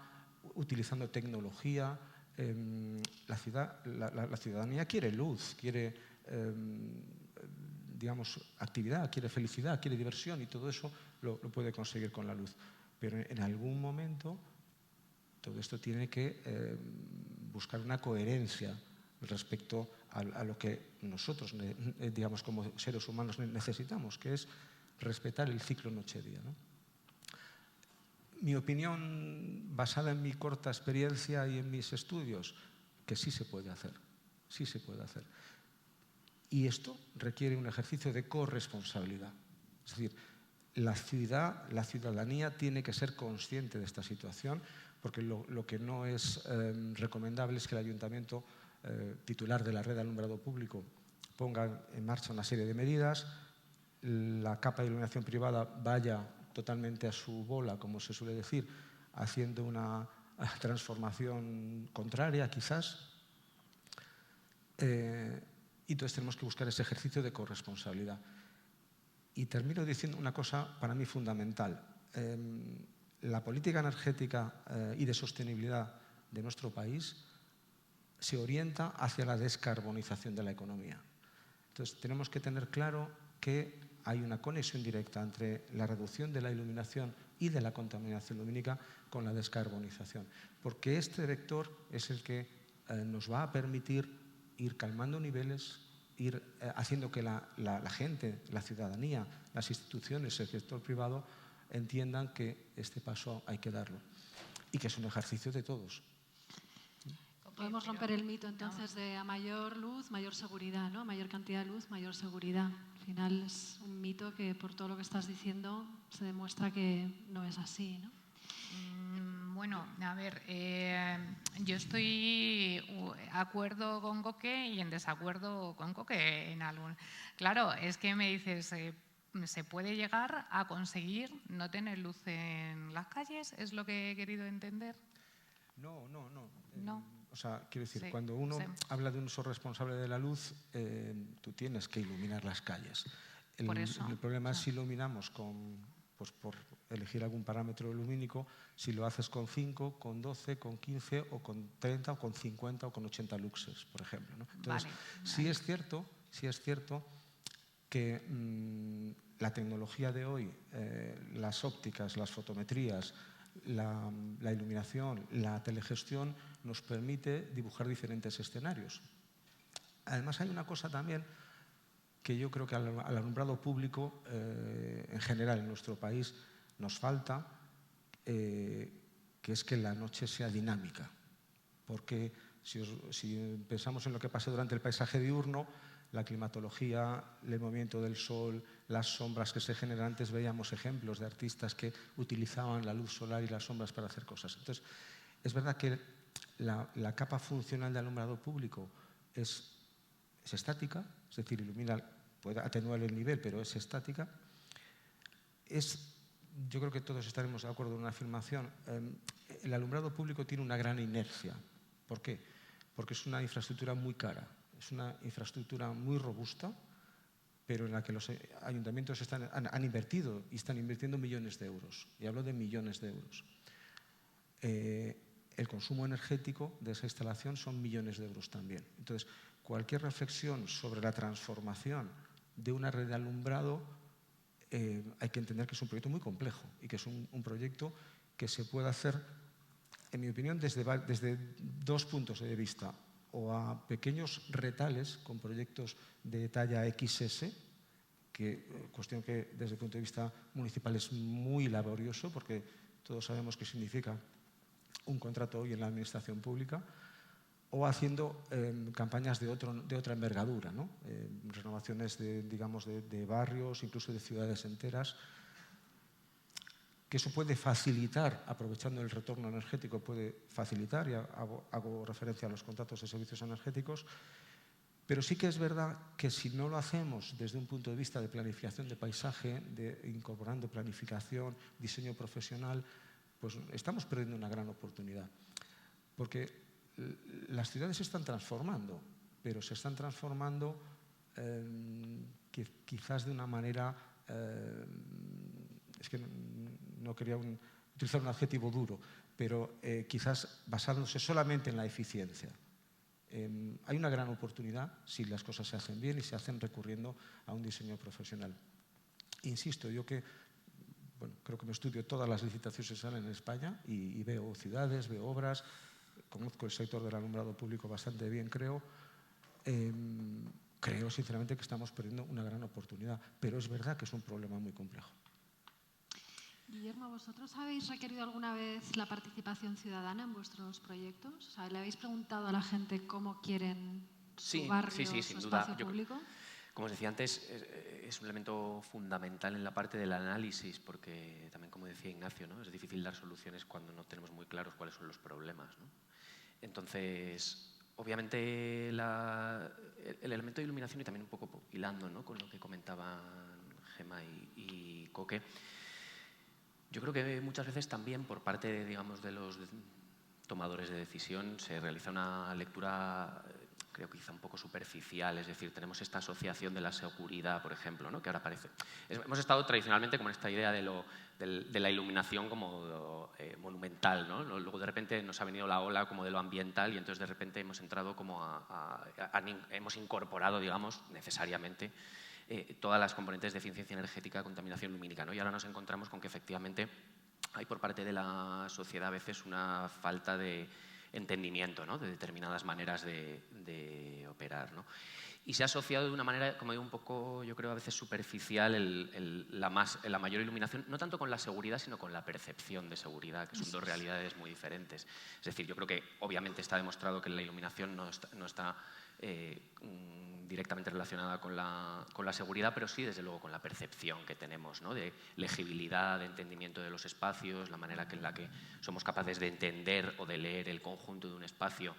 utilizando tecnología. La ciudadanía quiere luz, quiere digamos, actividad, quiere felicidad, quiere diversión, y todo eso lo puede conseguir con la luz. Pero en algún momento todo esto tiene que buscar una coherencia respecto a lo que nosotros, digamos, como seres humanos necesitamos, que es respetar el ciclo noche-día, ¿no? Mi opinión, basada en mi corta experiencia y en mis estudios, que sí se puede hacer, sí se puede hacer. Y esto requiere un ejercicio de corresponsabilidad. Es decir, la ciudadanía tiene que ser consciente de esta situación, porque lo que no es recomendable es que el ayuntamiento, titular de la red de alumbrado público, ponga en marcha una serie de medidas, la capa de iluminación privada vaya totalmente a su bola, como se suele decir, haciendo una transformación contraria, quizás. Y entonces tenemos que buscar ese ejercicio de corresponsabilidad. Y termino diciendo una cosa para mí fundamental. La política energética y de sostenibilidad de nuestro país se orienta hacia la descarbonización de la economía. Entonces tenemos que tener claro que hay una conexión directa entre la reducción de la iluminación y de la contaminación lumínica con la descarbonización, porque este vector es el que nos va a permitir ir calmando niveles, ir haciendo que la gente, la ciudadanía, las instituciones, el sector privado entiendan que este paso hay que darlo y que es un ejercicio de todos. Podemos romper el mito entonces de a mayor luz, mayor seguridad, ¿no? A mayor cantidad de luz, mayor seguridad. Al final es un mito que por todo lo que estás diciendo se demuestra que no es así, ¿no? Bueno, a ver, yo estoy de acuerdo con Coque y en desacuerdo con Coque en algún. Claro, es que me dices, ¿se puede llegar a conseguir no tener luz en las calles? ¿Es lo que he querido entender? No. No. O sea, quiero decir, Sí, cuando uno sí. habla de un uso responsable de la luz, tú tienes que iluminar las calles. Por eso, el problema es sí. si iluminamos pues por elegir algún parámetro lumínico, si lo haces con 5, con 12, con 15 o con 30 o con 50 o con 80 luxes, por ejemplo, ¿no? Entonces, Vale. sí es cierto que la tecnología de hoy, las ópticas, las fotometrías, la iluminación, la telegestión nos permite dibujar diferentes escenarios. Además hay una cosa también que yo creo que al alumbrado público en general en nuestro país nos falta, que es que la noche sea dinámica. Porque si pensamos en lo que pasa durante el paisaje diurno, la climatología, el movimiento del sol, las sombras que se generan, antes veíamos ejemplos de artistas que utilizaban la luz solar y las sombras para hacer cosas. Entonces, es verdad que la capa funcional de alumbrado público es estática, es decir, puede atenuar el nivel, pero es estática. Yo creo que todos estaremos de acuerdo en una afirmación. El alumbrado público tiene una gran inercia. ¿Por qué? Porque es una infraestructura muy cara, es una infraestructura muy robusta pero en la que los ayuntamientos han invertido y están invirtiendo millones de euros. Y hablo de millones de euros. El consumo energético de esa instalación son millones de euros también. Entonces, cualquier reflexión sobre la transformación de una red de alumbrado, hay que entender que es un proyecto muy complejo y que es un proyecto que se puede hacer, en mi opinión, desde dos puntos de vista: o a pequeños retales con proyectos de talla XS, cuestión que desde el punto de vista municipal es muy laborioso, porque todos sabemos qué significa un contrato hoy en la administración pública, o haciendo campañas de otra envergadura, ¿no? Renovaciones de barrios, incluso de ciudades enteras, que eso puede facilitar, aprovechando el retorno energético, puede facilitar, y hago referencia a los contratos de servicios energéticos, pero sí que es verdad que si no lo hacemos desde un punto de vista de planificación de paisaje, incorporando planificación, diseño profesional, pues estamos perdiendo una gran oportunidad. Porque las ciudades se están transformando, pero se están transformando quizás de una manera... es que no quería utilizar un adjetivo duro, pero quizás basándose solamente en la eficiencia. Hay una gran oportunidad si las cosas se hacen bien y se hacen recurriendo a un diseño profesional. Insisto, yo creo que me estudio todas las licitaciones que salen en España y veo ciudades, veo obras, conozco el sector del alumbrado público bastante bien, creo. Creo sinceramente que estamos perdiendo una gran oportunidad, pero es verdad que es un problema muy complejo. Guillermo, ¿vosotros habéis requerido alguna vez la participación ciudadana en vuestros proyectos? O sea, ¿le habéis preguntado a la gente cómo quieren su barrio, sí, su sin duda. espacio público? Como os decía antes, es un elemento fundamental en la parte del análisis, porque también, como decía Ignacio, ¿no? Es difícil dar soluciones cuando no tenemos muy claros cuáles son los problemas, ¿no? Entonces, obviamente, el elemento de iluminación, y también un poco hilando, ¿no?, con lo que comentaban Gemma y Coque, yo creo que muchas veces también por parte, digamos, de los tomadores de decisión se realiza una lectura, creo que quizá un poco superficial. Es decir, tenemos esta asociación de la seguridad, por ejemplo, ¿no?, que ahora aparece. Hemos estado tradicionalmente como en esta idea de la iluminación como monumental, ¿no? Luego de repente nos ha venido la ola como de lo ambiental, y entonces de repente hemos entrado como hemos incorporado, digamos, necesariamente todas las componentes de eficiencia energética, contaminación lumínica, ¿no? Y ahora nos encontramos con que efectivamente hay por parte de la sociedad a veces una falta de entendimiento, ¿no?, de determinadas maneras de operar, ¿no? Y se ha asociado de una manera, como digo, un poco, yo creo, a veces superficial la mayor iluminación, no tanto con la seguridad, sino con la percepción de seguridad, que son dos realidades muy diferentes. Es decir, yo creo que obviamente está demostrado que la iluminación no está directamente relacionada con la seguridad, pero sí, desde luego, con la percepción que tenemos, ¿no?, de legibilidad, de entendimiento de los espacios, la manera en la que somos capaces de entender o de leer el conjunto de un espacio,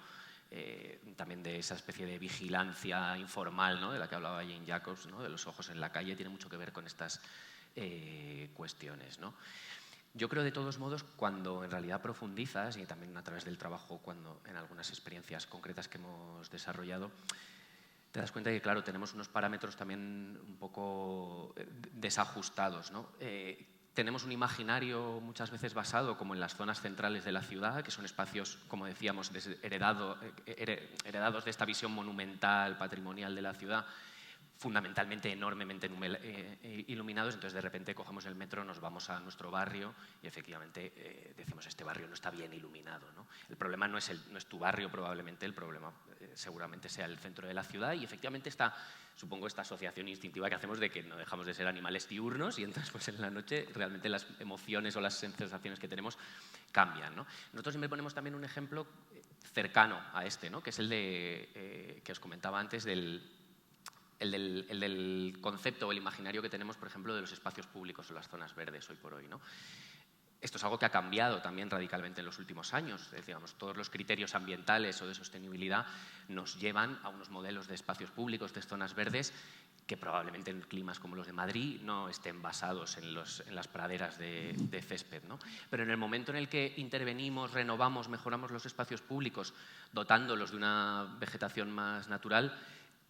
también de esa especie de vigilancia informal, ¿no?, de la que hablaba Jane Jacobs, ¿no?, de los ojos en la calle, tiene mucho que ver con estas cuestiones, ¿no? Yo creo, de todos modos, cuando en realidad profundizas, y también a través del trabajo, cuando en algunas experiencias concretas que hemos desarrollado, te das cuenta de que, claro, tenemos unos parámetros también un poco desajustados, ¿no? Tenemos un imaginario muchas veces basado como en las zonas centrales de la ciudad, que son espacios, como decíamos, heredados de esta visión monumental, patrimonial de la ciudad, fundamentalmente enormemente iluminados. Entonces de repente cogemos el metro, nos vamos a nuestro barrio y efectivamente decimos, este barrio no está bien iluminado, ¿no? El problema no es tu barrio, probablemente el problema seguramente sea el centro de la ciudad, y efectivamente supongo esta asociación instintiva que hacemos de que no dejamos de ser animales diurnos, y entonces pues en la noche realmente las emociones o las sensaciones que tenemos cambian, ¿no? Nosotros siempre ponemos también un ejemplo cercano a este, ¿no?, que es el que os comentaba antes, el del concepto o el imaginario que tenemos, por ejemplo, de los espacios públicos o las zonas verdes hoy por hoy, ¿no? Esto es algo que ha cambiado también radicalmente en los últimos años. Digamos, todos los criterios ambientales o de sostenibilidad nos llevan a unos modelos de espacios públicos, de zonas verdes, que probablemente en climas como los de Madrid no estén basados en las praderas de césped, ¿no? Pero en el momento en el que intervenimos, renovamos, mejoramos los espacios públicos, dotándolos de una vegetación más natural,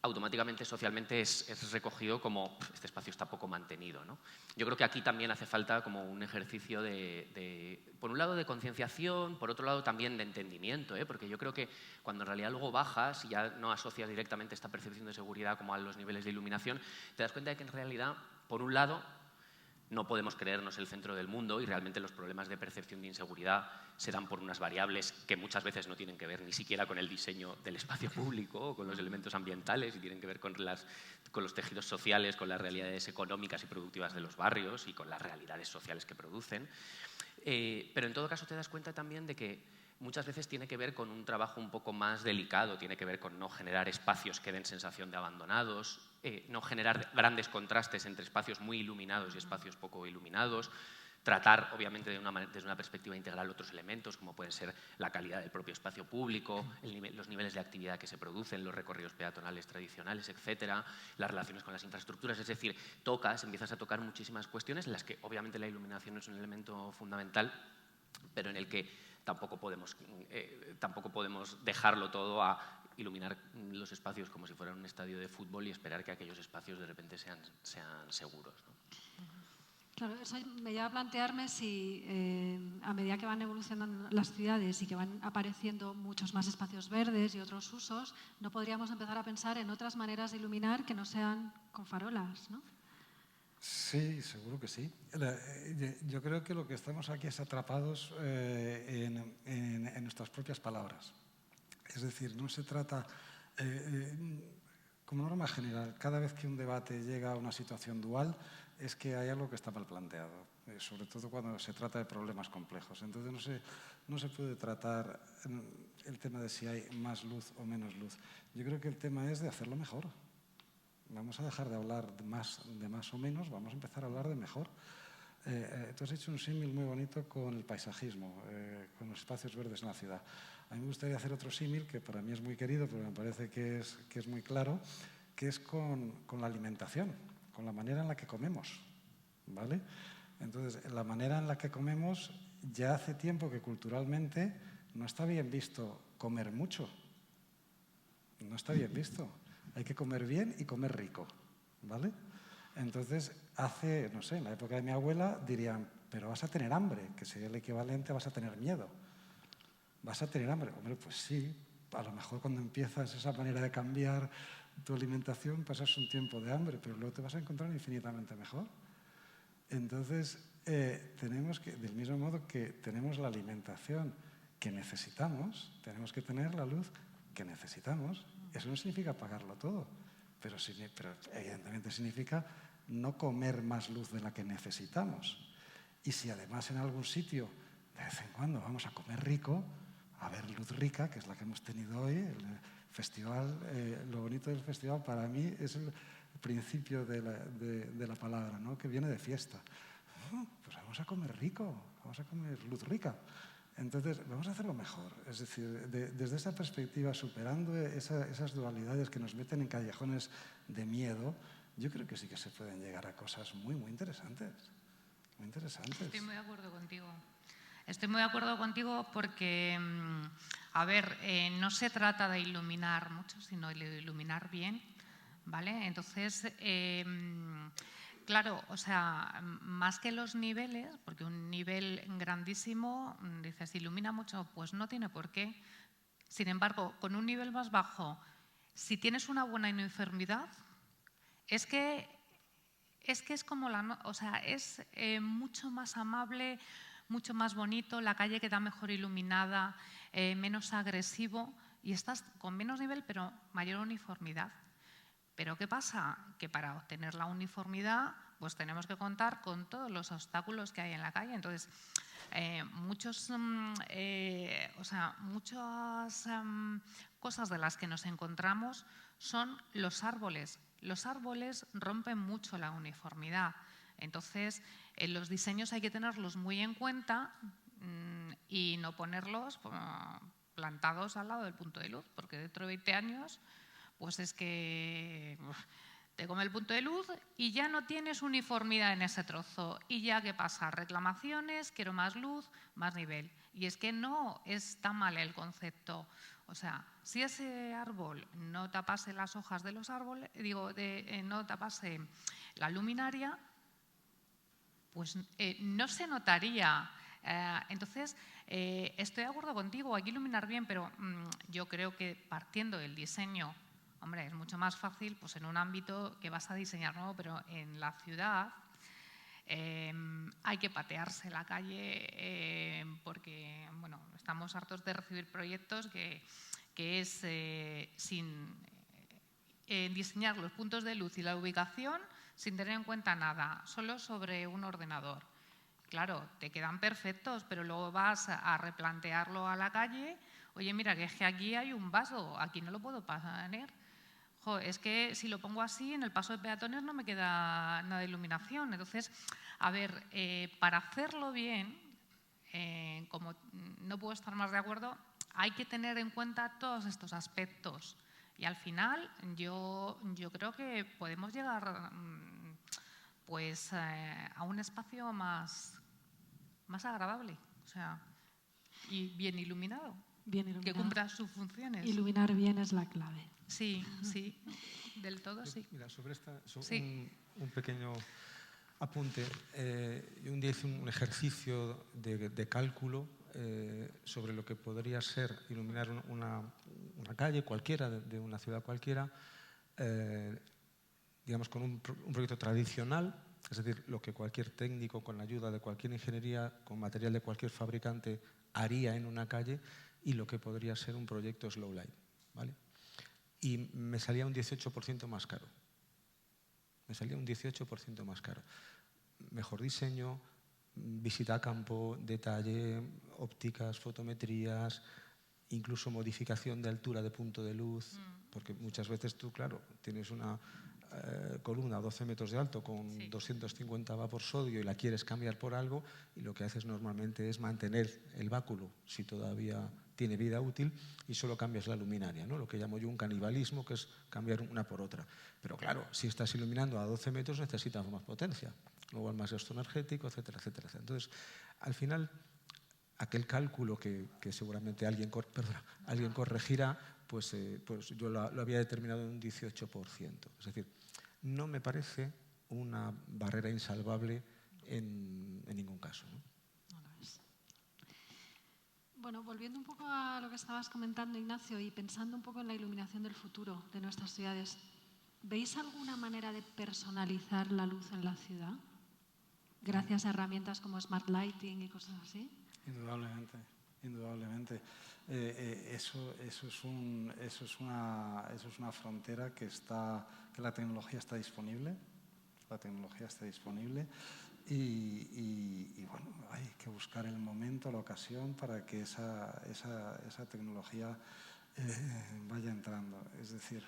automáticamente socialmente es recogido como este espacio está poco mantenido, ¿no? Yo creo que aquí también hace falta como un ejercicio por un lado de concienciación, por otro lado también de entendimiento, porque yo creo que cuando en realidad luego bajas y ya no asocias directamente esta percepción de seguridad como a los niveles de iluminación, te das cuenta de que en realidad, por un lado, no podemos creernos el centro del mundo y realmente los problemas de percepción de inseguridad se dan por unas variables que muchas veces no tienen que ver ni siquiera con el diseño del espacio público o con los elementos ambientales y tienen que ver con los tejidos sociales, con las realidades económicas y productivas de los barrios y con las realidades sociales que producen. Pero en todo caso te das cuenta también de que muchas veces tiene que ver con un trabajo un poco más delicado, tiene que ver con no generar espacios que den sensación de abandonados, no generar grandes contrastes entre espacios muy iluminados y espacios poco iluminados, tratar, obviamente, desde una perspectiva integral otros elementos, como pueden ser la calidad del propio espacio público, los niveles de actividad que se producen, los recorridos peatonales tradicionales, etcétera, las relaciones con las infraestructuras. Es decir, empiezas a tocar muchísimas cuestiones en las que, obviamente, la iluminación es un elemento fundamental, pero en el que tampoco podemos dejarlo todo a iluminar los espacios como si fueran un estadio de fútbol y esperar que aquellos espacios de repente sean seguros, ¿no? Claro, eso me lleva a plantearme si a medida que van evolucionando las ciudades y que van apareciendo muchos más espacios verdes y otros usos, no podríamos empezar a pensar en otras maneras de iluminar que no sean con farolas, ¿no? Sí, seguro que sí. Yo creo que lo que estamos aquí es atrapados en nuestras propias palabras. Es decir, no se trata, como norma general, cada vez que un debate llega a una situación dual, es que hay algo que está mal planteado, sobre todo cuando se trata de problemas complejos. Entonces no se puede tratar el tema de si hay más luz o menos luz. Yo creo que el tema es de hacerlo mejor. Vamos a dejar de hablar de más o menos, vamos a empezar a hablar de mejor. Tú has hecho un símil muy bonito con el paisajismo, con los espacios verdes en la ciudad. A mí me gustaría hacer otro símil que para mí es muy querido, pero me parece que es muy claro, que es con la alimentación, con la manera en la que comemos, ¿vale? Entonces, la manera en la que comemos, ya hace tiempo que culturalmente no está bien visto comer mucho. No está bien visto. Hay que comer bien y comer rico, ¿vale? Entonces, no sé, en la época de mi abuela dirían, pero vas a tener hambre, que sería el equivalente a vas a tener miedo. ¿Vas a tener hambre? Hombre, pues sí, a lo mejor cuando empiezas esa manera de cambiar tu alimentación pasas un tiempo de hambre, pero luego te vas a encontrar infinitamente mejor. Entonces, tenemos que, del mismo modo que tenemos la alimentación que necesitamos, tenemos que tener la luz que necesitamos. Eso no significa pagarlo todo, pero evidentemente significa no comer más luz de la que necesitamos. Y si además en algún sitio, de vez en cuando, vamos a comer rico, a ver luz rica, que es la que hemos tenido hoy, el festival, lo bonito del festival para mí es el principio de la palabra, ¿no? Que viene de fiesta. Pues vamos a comer rico, vamos a comer luz rica. Entonces, vamos a hacerlo mejor. Es decir, desde esa perspectiva, superando esas dualidades que nos meten en callejones de miedo, yo creo que sí que se pueden llegar a cosas muy, muy interesantes. Muy interesantes. Estoy muy de acuerdo contigo. Estoy muy de acuerdo contigo porque, a ver, no se trata de iluminar mucho, sino de iluminar bien, ¿vale? Entonces, claro, o sea, más que los niveles, porque un nivel grandísimo, dices, ilumina mucho, pues no tiene por qué. Sin embargo, con un nivel más bajo, si tienes una buena uniformidad, es que es como es mucho más amable, mucho más bonito, la calle queda mejor iluminada, menos agresivo y estás con menos nivel pero mayor uniformidad. Pero ¿qué pasa? Que para obtener la uniformidad pues tenemos que contar con todos los obstáculos que hay en la calle. Entonces, muchas cosas de las que nos encontramos son los árboles. Los árboles rompen mucho la uniformidad. Entonces, los diseños hay que tenerlos muy en cuenta y no ponerlos plantados al lado del punto de luz, porque dentro de 20 años, pues es que te come el punto de luz y ya no tienes uniformidad en ese trozo. ¿Y ya qué pasa? Reclamaciones, quiero más luz, más nivel. Y es que no es tan mal el concepto. O sea, si ese árbol no tapase las hojas de los árboles, no tapase la luminaria, pues no se notaría. Entonces, estoy de acuerdo contigo, hay que iluminar bien, pero yo creo que partiendo del diseño, hombre, es mucho más fácil pues, en un ámbito que vas a diseñar nuevo, pero en la ciudad hay que patearse la calle porque bueno, estamos hartos de recibir proyectos que es sin diseñar los puntos de luz y la ubicación sin tener en cuenta nada, solo sobre un ordenador. Claro, te quedan perfectos, pero luego vas a replantearlo a la calle. Oye, mira, que es que aquí hay un vaso, aquí no lo puedo poner. Es que si lo pongo así, en el paso de peatones no me queda nada de iluminación. Entonces, a ver, para hacerlo bien, como no puedo estar más de acuerdo, hay que tener en cuenta todos estos aspectos. Y al final, yo creo que podemos llegar pues, a un espacio más agradable, o sea, y bien iluminado, que cumpla sus funciones. Iluminar bien es la clave. Sí, sí, del todo sí. Mira, sobre Sí. un pequeño apunte. Yo un día hice un ejercicio de cálculo sobre lo que podría ser iluminar una calle cualquiera, de una ciudad cualquiera, digamos con un proyecto tradicional, es decir, lo que cualquier técnico con la ayuda de cualquier ingeniería, con material de cualquier fabricante, haría en una calle, y lo que podría ser un proyecto Slow Light, ¿vale? Y me salía un 18% más caro. Me salía un 18% más caro. Mejor diseño, visita a campo, detalle, ópticas, fotometrías, incluso modificación de altura de punto de luz, porque muchas veces tú, claro, tienes una columna a 12 metros de alto con 250 va por sodio y la quieres cambiar por algo, y lo que haces normalmente es mantener el báculo si todavía tiene vida útil y solo cambias la luminaria, ¿no? Lo que llamo yo un canibalismo, que es cambiar una por otra. Pero claro, si estás iluminando a 12 metros necesitas más potencia, luego más gasto energético, etcétera, etcétera. Entonces, al final, aquel cálculo que seguramente alguien corregirá, pues yo lo había determinado en un 18%. Es decir, no me parece una barrera insalvable en ningún caso, ¿no? Bueno, volviendo un poco a lo que estabas comentando, Ignacio, y pensando un poco en la iluminación del futuro de nuestras ciudades, ¿veis alguna manera de personalizar la luz en la ciudad? Gracias a herramientas como Smart Lighting y cosas así. Indudablemente, indudablemente. Eso es una frontera que la tecnología está disponible. La tecnología está disponible y bueno, hay que buscar el momento, la ocasión para que esa tecnología vaya entrando. Es decir,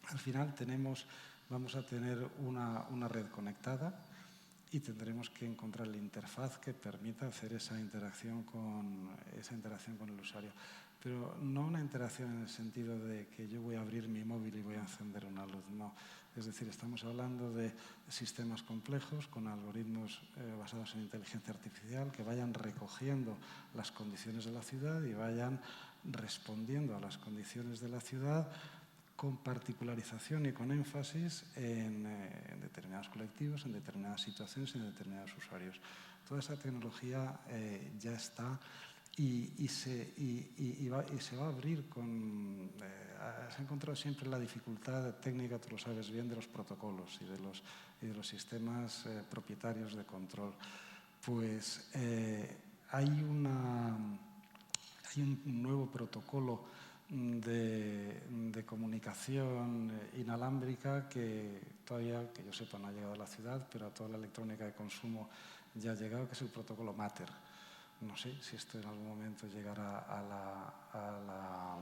al final vamos a tener una red conectada y tendremos que encontrar la interfaz que permita hacer esa interacción con el usuario. Pero no una interacción en el sentido de que yo voy a abrir mi móvil y voy a encender una luz, no. Es decir, estamos hablando de sistemas complejos con algoritmos basados en inteligencia artificial que vayan recogiendo las condiciones de la ciudad y vayan respondiendo a las condiciones de la ciudad con particularización y con énfasis en determinados colectivos, en determinadas situaciones, en determinados usuarios. Toda esa tecnología ya está y se va a abrir con... se ha encontrado siempre la dificultad técnica, tú lo sabes bien, de los protocolos y de los sistemas propietarios de control. Pues hay un nuevo protocolo de comunicación inalámbrica que todavía, que yo sepa, no ha llegado a la ciudad, pero a toda la electrónica de consumo ya ha llegado, que es el protocolo Matter. No sé si esto en algún momento llegará a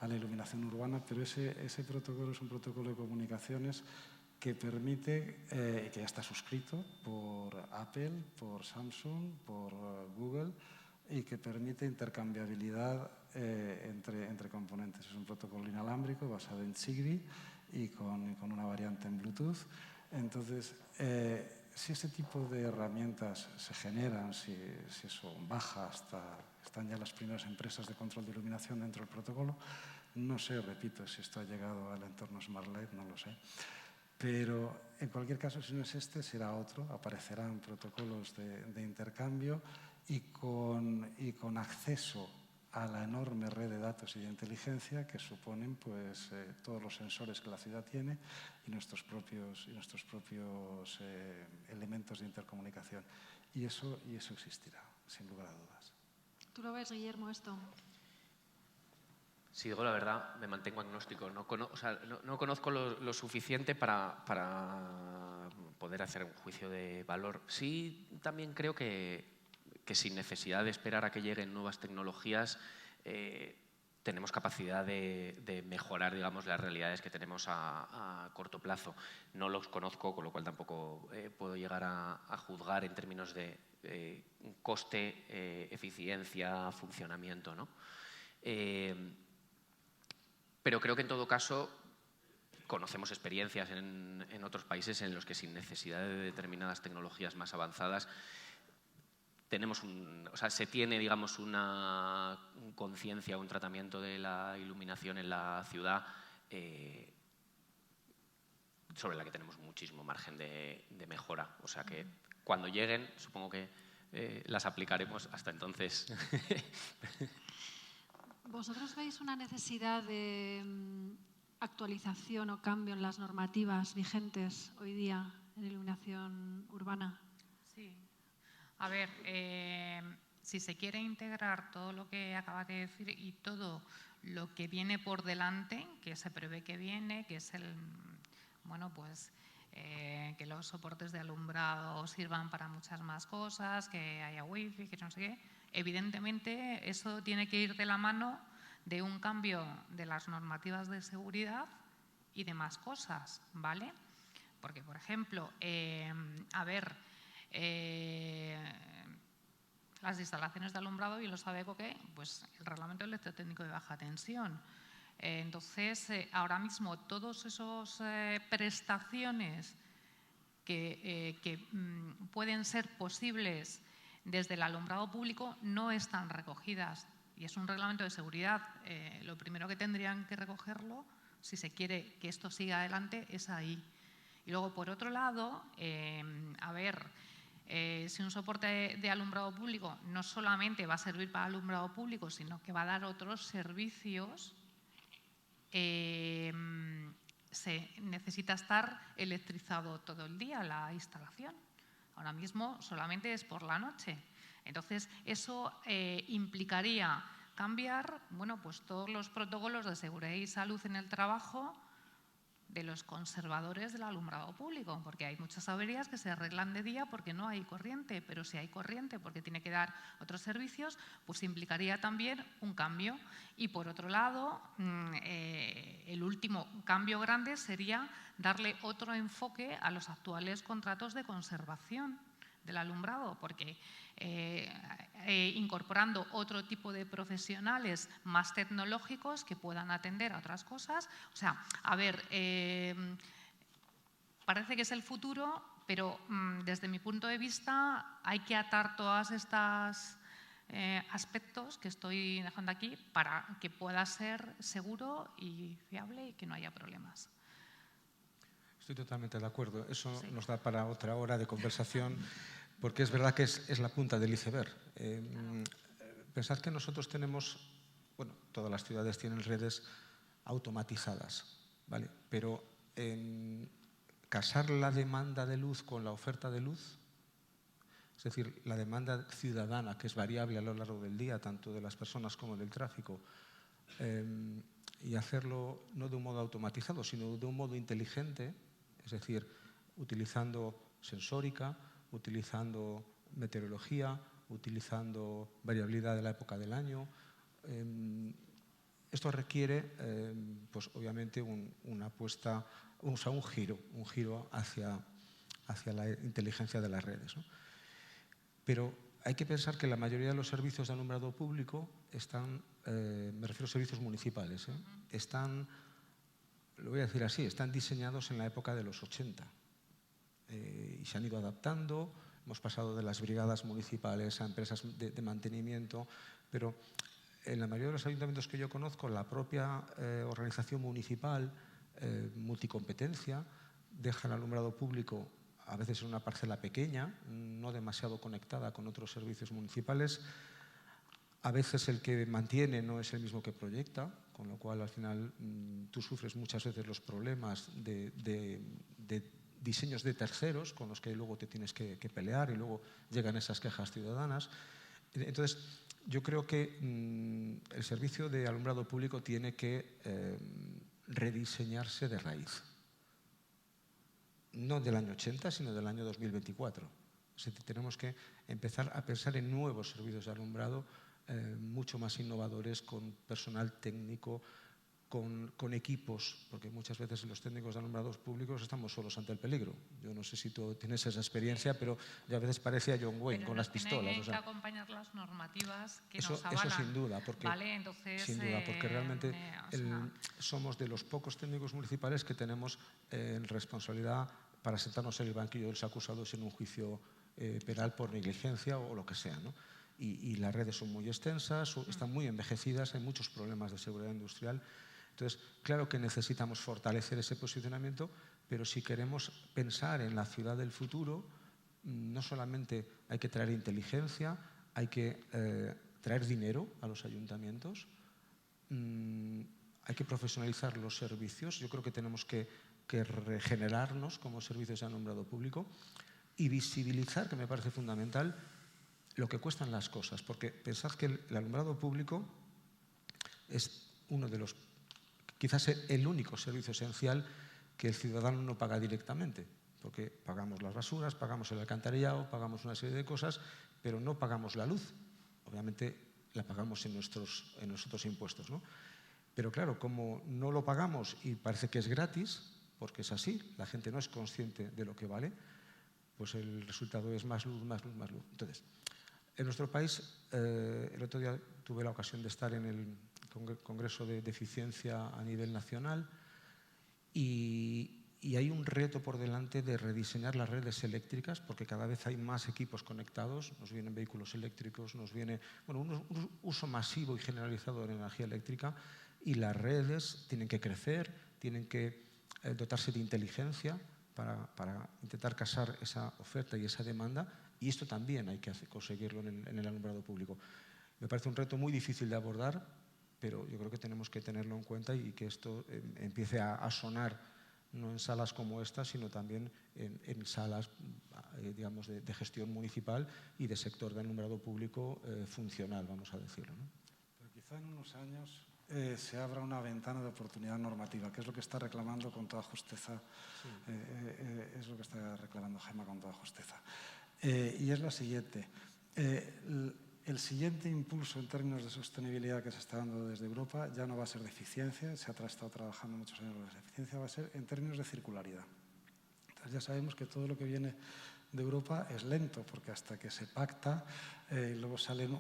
la iluminación urbana, pero ese protocolo es un protocolo de comunicaciones que permite, que ya está suscrito por Apple, por Samsung, por Google, y que permite intercambiabilidad entre componentes. Es un protocolo inalámbrico basado en Zigbee y con una variante en Bluetooth. Entonces, si ese tipo de herramientas se generan, si eso baja están ya las primeras empresas de control de iluminación dentro del protocolo, no sé, repito, si esto ha llegado al entorno Smart Light, no lo sé. Pero en cualquier caso, si no es este, será otro. Aparecerán protocolos de intercambio y con acceso a la enorme red de datos y de inteligencia que suponen pues, todos los sensores que la ciudad tiene y nuestros propios elementos de intercomunicación. Y eso existirá, sin lugar a dudas. ¿Tú lo ves, Guillermo, esto? Si digo la verdad, me mantengo agnóstico. No conozco lo suficiente para poder hacer un juicio de valor. Sí, también creo que sin necesidad de esperar a que lleguen nuevas tecnologías, tenemos capacidad de mejorar, digamos, las realidades que tenemos a corto plazo. No los conozco, con lo cual tampoco puedo llegar a juzgar en términos de coste, eficiencia, funcionamiento, ¿no? Pero creo que en todo caso conocemos experiencias en otros países en los que sin necesidad de determinadas tecnologías más avanzadas se tiene, digamos, una conciencia, un tratamiento de la iluminación en la ciudad sobre la que tenemos muchísimo margen de mejora. O sea que cuando lleguen, supongo que las aplicaremos. Hasta entonces. ¿Vosotros veis una necesidad de actualización o cambio en las normativas vigentes hoy día en iluminación urbana? Sí. A ver, si se quiere integrar todo lo que acabas de decir y todo lo que viene por delante, que se prevé que viene, que es que los soportes de alumbrado sirvan para muchas más cosas, que haya wifi, que no sé qué, evidentemente eso tiene que ir de la mano de un cambio de las normativas de seguridad y de más cosas, ¿vale? Porque, por ejemplo, las instalaciones de alumbrado, y lo sabe Coque, pues el reglamento electrotécnico de baja tensión. Entonces, ahora mismo, todas esas prestaciones que pueden ser posibles desde el alumbrado público no están recogidas. Y es un reglamento de seguridad. Lo primero que tendrían que recogerlo, si se quiere que esto siga adelante, es ahí. Y luego, por otro lado, si un soporte de alumbrado público no solamente va a servir para alumbrado público, sino que va a dar otros servicios, se necesita estar electrizado todo el día la instalación. Ahora mismo solamente es por la noche. Entonces, eso implicaría cambiar todos los protocolos de seguridad y salud en el trabajo de los conservadores del alumbrado público, porque hay muchas averías que se arreglan de día porque no hay corriente, pero si hay corriente porque tiene que dar otros servicios, pues implicaría también un cambio. Y por otro lado, el último cambio grande sería darle otro enfoque a los actuales contratos de conservación del alumbrado, porque incorporando otro tipo de profesionales más tecnológicos que puedan atender a otras cosas. O sea, parece que es el futuro, pero desde mi punto de vista hay que atar todos estos aspectos que estoy dejando aquí para que pueda ser seguro y fiable y que no haya problemas. Estoy totalmente de acuerdo. Eso Sí. nos da para otra hora de conversación, porque es verdad que es la punta del iceberg. Pensad que nosotros tenemos, todas las ciudades tienen redes automatizadas, ¿vale? Pero casar la demanda de luz con la oferta de luz, es decir, la demanda ciudadana, que es variable a lo largo del día, tanto de las personas como del tráfico, y hacerlo no de un modo automatizado, sino de un modo inteligente, es decir, utilizando sensórica, utilizando meteorología, utilizando variabilidad de la época del año. Esto requiere, obviamente, una apuesta, un giro hacia la inteligencia de las redes, ¿no? Pero hay que pensar que la mayoría de los servicios de alumbrado público están, me refiero a servicios municipales, están lo voy a decir así, están diseñados en la época de los 80 y se han ido adaptando. Hemos pasado de las brigadas municipales a empresas de mantenimiento, pero en la mayoría de los ayuntamientos que yo conozco, la propia organización municipal, multicompetencia, deja el alumbrado público a veces en una parcela pequeña, no demasiado conectada con otros servicios municipales. A veces el que mantiene no es el mismo que proyecta, con lo cual al final tú sufres muchas veces los problemas de diseños de terceros con los que luego te tienes que pelear y luego llegan esas quejas ciudadanas. Entonces, yo creo que el servicio de alumbrado público tiene que rediseñarse de raíz. No del año 80, sino del año 2024. Es decir, tenemos que empezar a pensar en nuevos servicios de alumbrado mucho más innovadores, con personal técnico, con equipos, porque muchas veces los técnicos de alumbrados públicos estamos solos ante el peligro. Yo no sé si tú tienes esa experiencia, pero ya a veces parece a John Wayne con las pistolas. Tienen que acompañar las normativas que nos avalan. Eso sin duda, porque, ¿vale? Entonces, sin duda, porque realmente somos de los pocos técnicos municipales que tenemos responsabilidad para sentarnos en el banquillo de los acusados en un juicio penal por negligencia o lo que sea, ¿no? Y las redes son muy extensas, están muy envejecidas, hay muchos problemas de seguridad industrial. Entonces, claro que necesitamos fortalecer ese posicionamiento, pero si queremos pensar en la ciudad del futuro, no solamente hay que traer inteligencia, hay que traer dinero a los ayuntamientos, hay que profesionalizar los servicios. Yo creo que tenemos que regenerarnos como servicios de alumbrado público y visibilizar, que me parece fundamental, lo que cuestan las cosas, porque pensad que el alumbrado público es uno de los, quizás el único servicio esencial que el ciudadano no paga directamente, porque pagamos las basuras, pagamos el alcantarillado, pagamos una serie de cosas, pero no pagamos la luz. Obviamente la pagamos en nuestros impuestos, ¿no? Pero claro, como no lo pagamos y parece que es gratis, porque es así, la gente no es consciente de lo que vale, pues el resultado es más luz, más luz, más luz. Entonces, en nuestro país, el otro día tuve la ocasión de estar en el Congreso de Eficiencia a nivel nacional y hay un reto por delante de rediseñar las redes eléctricas, porque cada vez hay más equipos conectados, nos vienen vehículos eléctricos, nos viene un uso masivo y generalizado de la energía eléctrica, y las redes tienen que crecer, tienen que dotarse de inteligencia para intentar casar esa oferta y esa demanda, y esto también hay que conseguirlo en el alumbrado público. Me parece un reto muy difícil de abordar, pero yo creo que tenemos que tenerlo en cuenta y que esto empiece a sonar, no en salas como esta, sino también en salas digamos, de gestión municipal y de sector de alumbrado público funcional, vamos a decirlo, ¿no? Pero quizá en unos años se abra una ventana de oportunidad normativa, que es lo que está reclamando con toda justeza, sí. Es lo que está reclamando Gemma con toda justeza. Y es la siguiente. El siguiente impulso en términos de sostenibilidad que se está dando desde Europa ya no va a ser de eficiencia, se ha estado trabajando muchos años en eficiencia, va a ser en términos de circularidad. Entonces ya sabemos que todo lo que viene de Europa es lento, porque hasta que se pacta, luego salen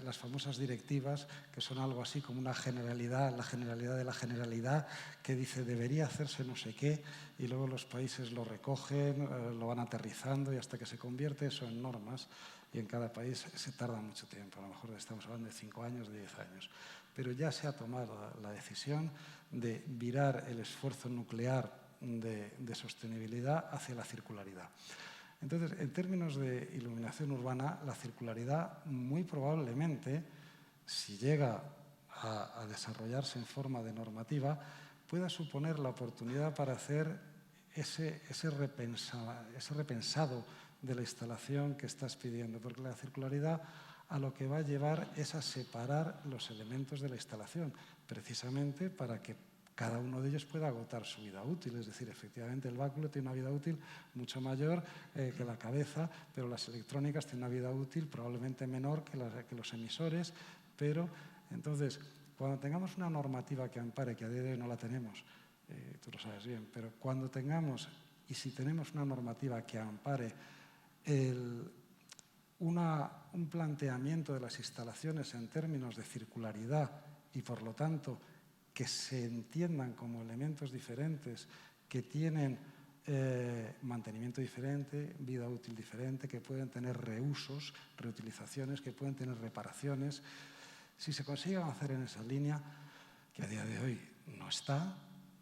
las famosas directivas, que son algo así como una generalidad, la generalidad de la generalidad, que dice debería hacerse no sé qué, y luego los países lo recogen, lo van aterrizando, y hasta que se convierte eso en normas, y en cada país se tarda mucho tiempo, a lo mejor estamos hablando de 5 años, de 10 años. Pero ya se ha tomado la decisión de virar el esfuerzo nuclear de sostenibilidad hacia la circularidad. Entonces, en términos de iluminación urbana, la circularidad muy probablemente, si llega a desarrollarse en forma de normativa, pueda suponer la oportunidad para hacer ese repensado de la instalación que estás pidiendo, porque la circularidad a lo que va a llevar es a separar los elementos de la instalación, precisamente para que cada uno de ellos pueda agotar su vida útil. Es decir, efectivamente el báculo tiene una vida útil mucho mayor que la cabeza, pero las electrónicas tienen una vida útil probablemente menor que los emisores. Pero entonces, cuando tengamos una normativa que ampare, que a día de hoy no la tenemos, tú lo sabes bien, pero cuando tengamos, y si tenemos una normativa que ampare un planteamiento de las instalaciones en términos de circularidad y, por lo tanto, que se entiendan como elementos diferentes, que tienen mantenimiento diferente, vida útil diferente, que pueden tener reusos, reutilizaciones, que pueden tener reparaciones. Si se consigue avanzar en esa línea, que a día de hoy no está,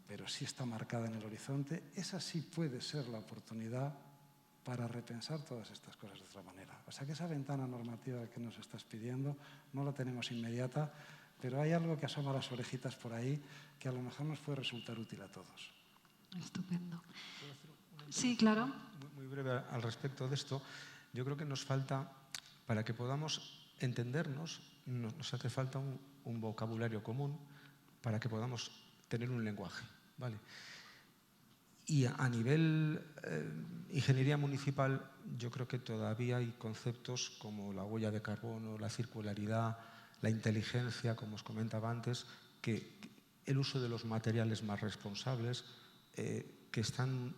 pero sí está marcada en el horizonte, esa sí puede ser la oportunidad para repensar todas estas cosas de otra manera. O sea que esa ventana normativa que nos estás pidiendo no la tenemos inmediata, pero hay algo que asoma las orejitas por ahí que a lo mejor nos puede resultar útil a todos. Estupendo. Sí, claro. Muy breve al respecto de esto. Yo creo que nos falta, para que podamos entendernos, nos hace falta un vocabulario común para que podamos tener un lenguaje, ¿vale? Y a nivel ingeniería municipal, yo creo que todavía hay conceptos como la huella de carbono, la circularidad, la inteligencia, como os comentaba antes, que el uso de los materiales más responsables, que están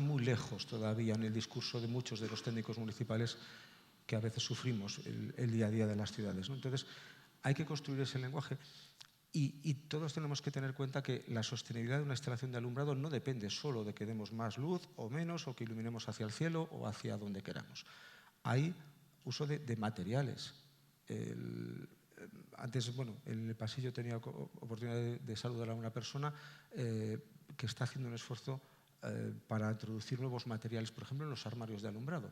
muy lejos todavía en el discurso de muchos de los técnicos municipales que a veces sufrimos el día a día de las ciudades, ¿no? Entonces, hay que construir ese lenguaje y todos tenemos que tener en cuenta que la sostenibilidad de una instalación de alumbrado no depende solo de que demos más luz o menos o que iluminemos hacia el cielo o hacia donde queramos. Hay uso de materiales. Antes, bueno, en el pasillo tenía oportunidad de saludar a una persona que está haciendo un esfuerzo para introducir nuevos materiales, por ejemplo, en los armarios de alumbrado,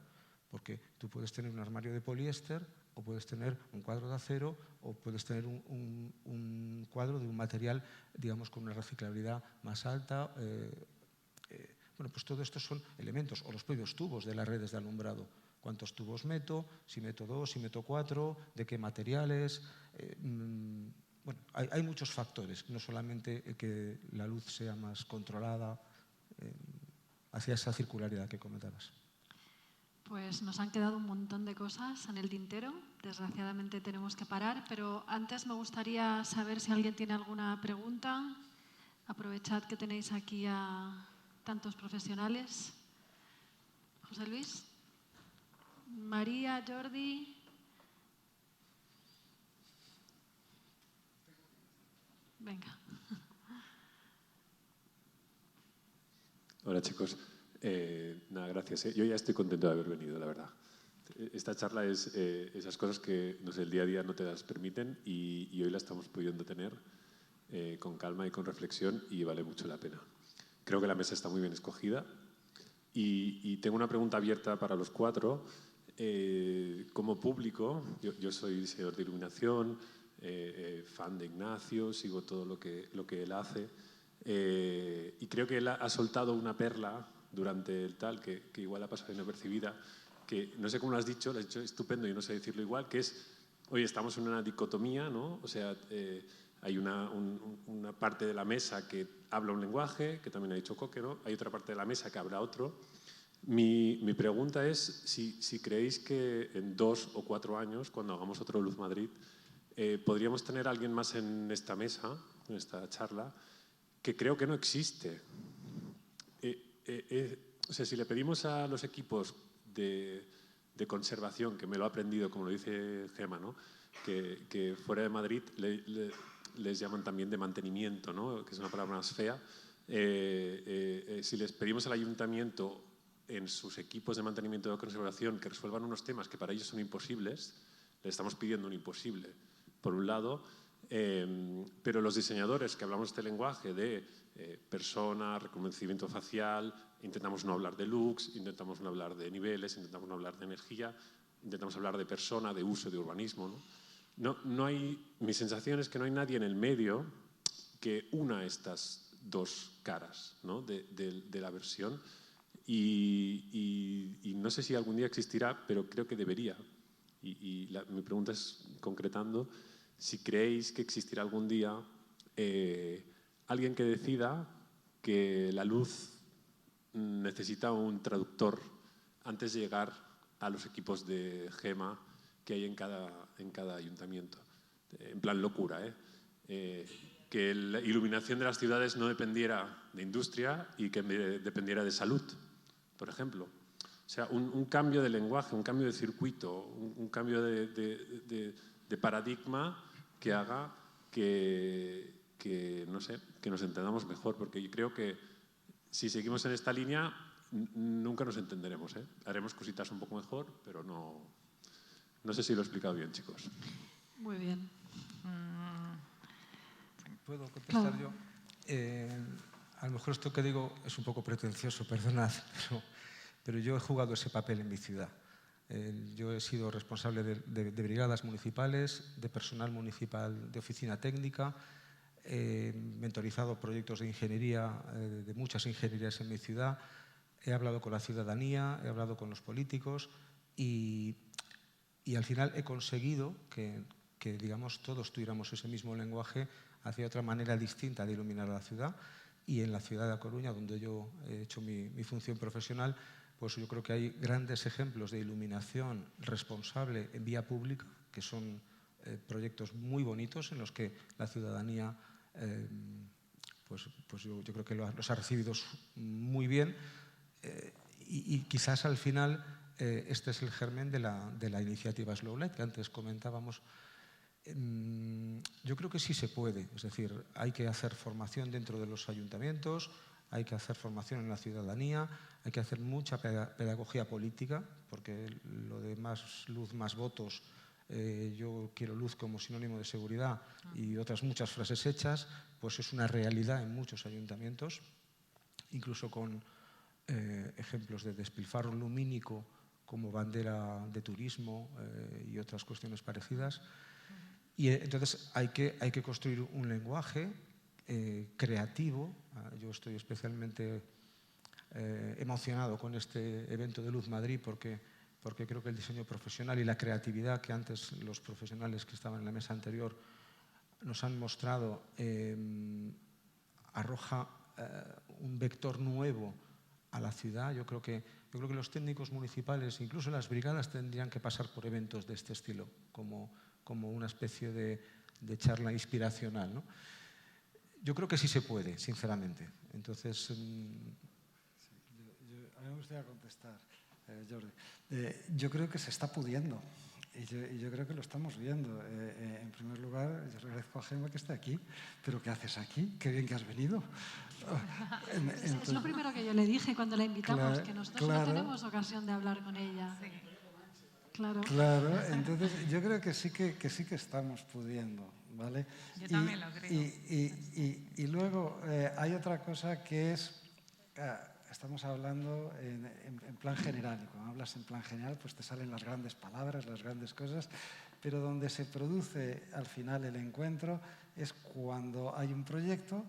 porque tú puedes tener un armario de poliéster o puedes tener un cuadro de acero o puedes tener un cuadro de un material, digamos, con una reciclabilidad más alta. Bueno, pues todo esto son elementos, o los propios tubos de las redes de alumbrado. ¿Cuántos tubos meto? Si meto 2, si meto 4, ¿de qué materiales? Bueno, hay muchos factores, no solamente que la luz sea más controlada hacia esa circularidad que comentabas. Pues nos han quedado un montón de cosas en el tintero. Desgraciadamente tenemos que parar, pero antes me gustaría saber si alguien tiene alguna pregunta. Aprovechad que tenéis aquí a tantos profesionales. José Luis. María, Jordi. Venga. Hola chicos, nada, gracias. Yo ya estoy contento de haber venido, la verdad. Esta charla es esas cosas que no sé, el día a día no te las permiten y hoy la estamos pudiendo tener con calma y con reflexión y vale mucho la pena. Creo que la mesa está muy bien escogida y tengo una pregunta abierta para los cuatro. Como público, yo soy diseñador de iluminación, fan de Ignacio, sigo todo lo que él hace. Y creo que él ha soltado una perla durante el tal que igual ha pasado inapercibida, que no sé cómo lo has dicho estupendo y no sé decirlo igual, que es, oye, estamos en una dicotomía, ¿no? O sea, hay una parte de la mesa que habla un lenguaje, que también ha dicho Coque, ¿no? Hay otra parte de la mesa que habla otro. Mi pregunta es si creéis que en 2 o 4 años, cuando hagamos otro Luz Madrid, podríamos tener a alguien más en esta mesa, en esta charla, que creo que no existe. O sea, si le pedimos a los equipos de conservación, que me lo ha aprendido, como lo dice Gema, ¿no? que fuera de Madrid les llaman también de mantenimiento, ¿no? Que es una palabra más fea. Si les pedimos al ayuntamiento en sus equipos de mantenimiento de conservación que resuelvan unos temas que para ellos son imposibles, le estamos pidiendo un imposible, por un lado. Pero los diseñadores que hablamos este lenguaje de persona, reconocimiento facial, intentamos no hablar de looks, intentamos no hablar de niveles, intentamos no hablar de energía, intentamos hablar de persona, de uso, de urbanismo, ¿no? No hay, mi sensación es que no hay nadie en el medio que una estas dos caras, ¿no? de la versión y no sé si algún día existirá, pero creo que debería. Mi pregunta es, concretando, si creéis que existirá algún día alguien que decida que la luz necesita un traductor antes de llegar a los equipos de Gema que hay en cada ayuntamiento. En plan locura, que la iluminación de las ciudades no dependiera de industria y que dependiera de salud, por ejemplo. O sea, un cambio de lenguaje, un cambio de circuito, un cambio de paradigma que haga que no sé, que nos entendamos mejor, porque yo creo que si seguimos en esta línea nunca nos entenderemos, ¿eh? Haremos cositas un poco mejor, pero no sé si lo he explicado bien, chicos. Muy bien. ¿Puedo contestar Claro. yo? A lo mejor esto que digo es un poco pretencioso, perdonad, pero yo he jugado ese papel en mi ciudad. Yo he sido responsable de brigadas municipales, de personal municipal de oficina técnica, he mentorizado proyectos de ingeniería, de muchas ingenierías en mi ciudad, he hablado con la ciudadanía, he hablado con los políticos y al final he conseguido que digamos, todos tuviéramos ese mismo lenguaje hacia otra manera distinta de iluminar la ciudad. Y en la ciudad de A Coruña, donde yo he hecho mi función profesional, pues yo creo que hay grandes ejemplos de iluminación responsable en vía pública, que son proyectos muy bonitos en los que la ciudadanía pues yo creo que los ha recibido muy bien y quizás al final este es el germen de la iniciativa Slow Light que antes comentábamos. Yo creo que sí se puede, es decir, hay que hacer formación dentro de los ayuntamientos, hay que hacer formación en la ciudadanía, hay que hacer mucha pedagogía política, porque lo de más luz, más votos, yo quiero luz como sinónimo de seguridad y otras muchas frases hechas, pues es una realidad en muchos ayuntamientos, incluso con ejemplos de despilfarro lumínico como bandera de turismo y otras cuestiones parecidas. Y entonces hay que construir un lenguaje creativo. Yo estoy especialmente emocionado con este evento de Luz Madrid porque creo que el diseño profesional y la creatividad que antes los profesionales que estaban en la mesa anterior nos han mostrado arroja un vector nuevo a la ciudad. Yo creo que los técnicos municipales, incluso las brigadas, tendrían que pasar por eventos de este estilo, como una especie de charla inspiracional, ¿no? Yo creo que sí se puede, sinceramente. Entonces, a mí me gustaría contestar, Jordi. Yo creo que se está pudiendo y yo creo que lo estamos viendo. En primer lugar, yo agradezco a Gemma que esté aquí, pero ¿qué haces aquí? Qué bien que has venido. Es lo primero que yo le dije cuando la invitamos, que nosotros no tenemos ocasión de hablar con ella. Sí. Claro. Claro, entonces yo creo que sí que estamos pudiendo, ¿vale? Yo también lo creo. Y luego hay otra cosa que es, estamos hablando en plan general, y cuando hablas en plan general pues te salen las grandes palabras, las grandes cosas, pero donde se produce al final el encuentro es cuando hay un proyecto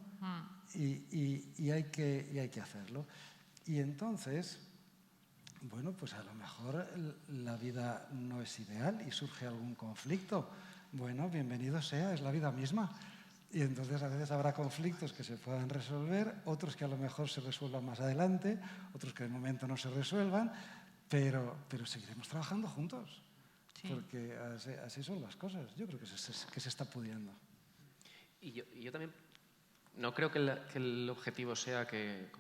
y hay que hacerlo. Y entonces, bueno, pues a lo mejor la vida no es ideal y surge algún conflicto. Bueno, bienvenido sea, es la vida misma. Y entonces a veces habrá conflictos que se puedan resolver, otros que a lo mejor se resuelvan más adelante, otros que de momento no se resuelvan, pero seguiremos trabajando juntos. Sí. Porque así son las cosas. Yo creo que se está pudiendo. Y yo también no creo que el objetivo sea que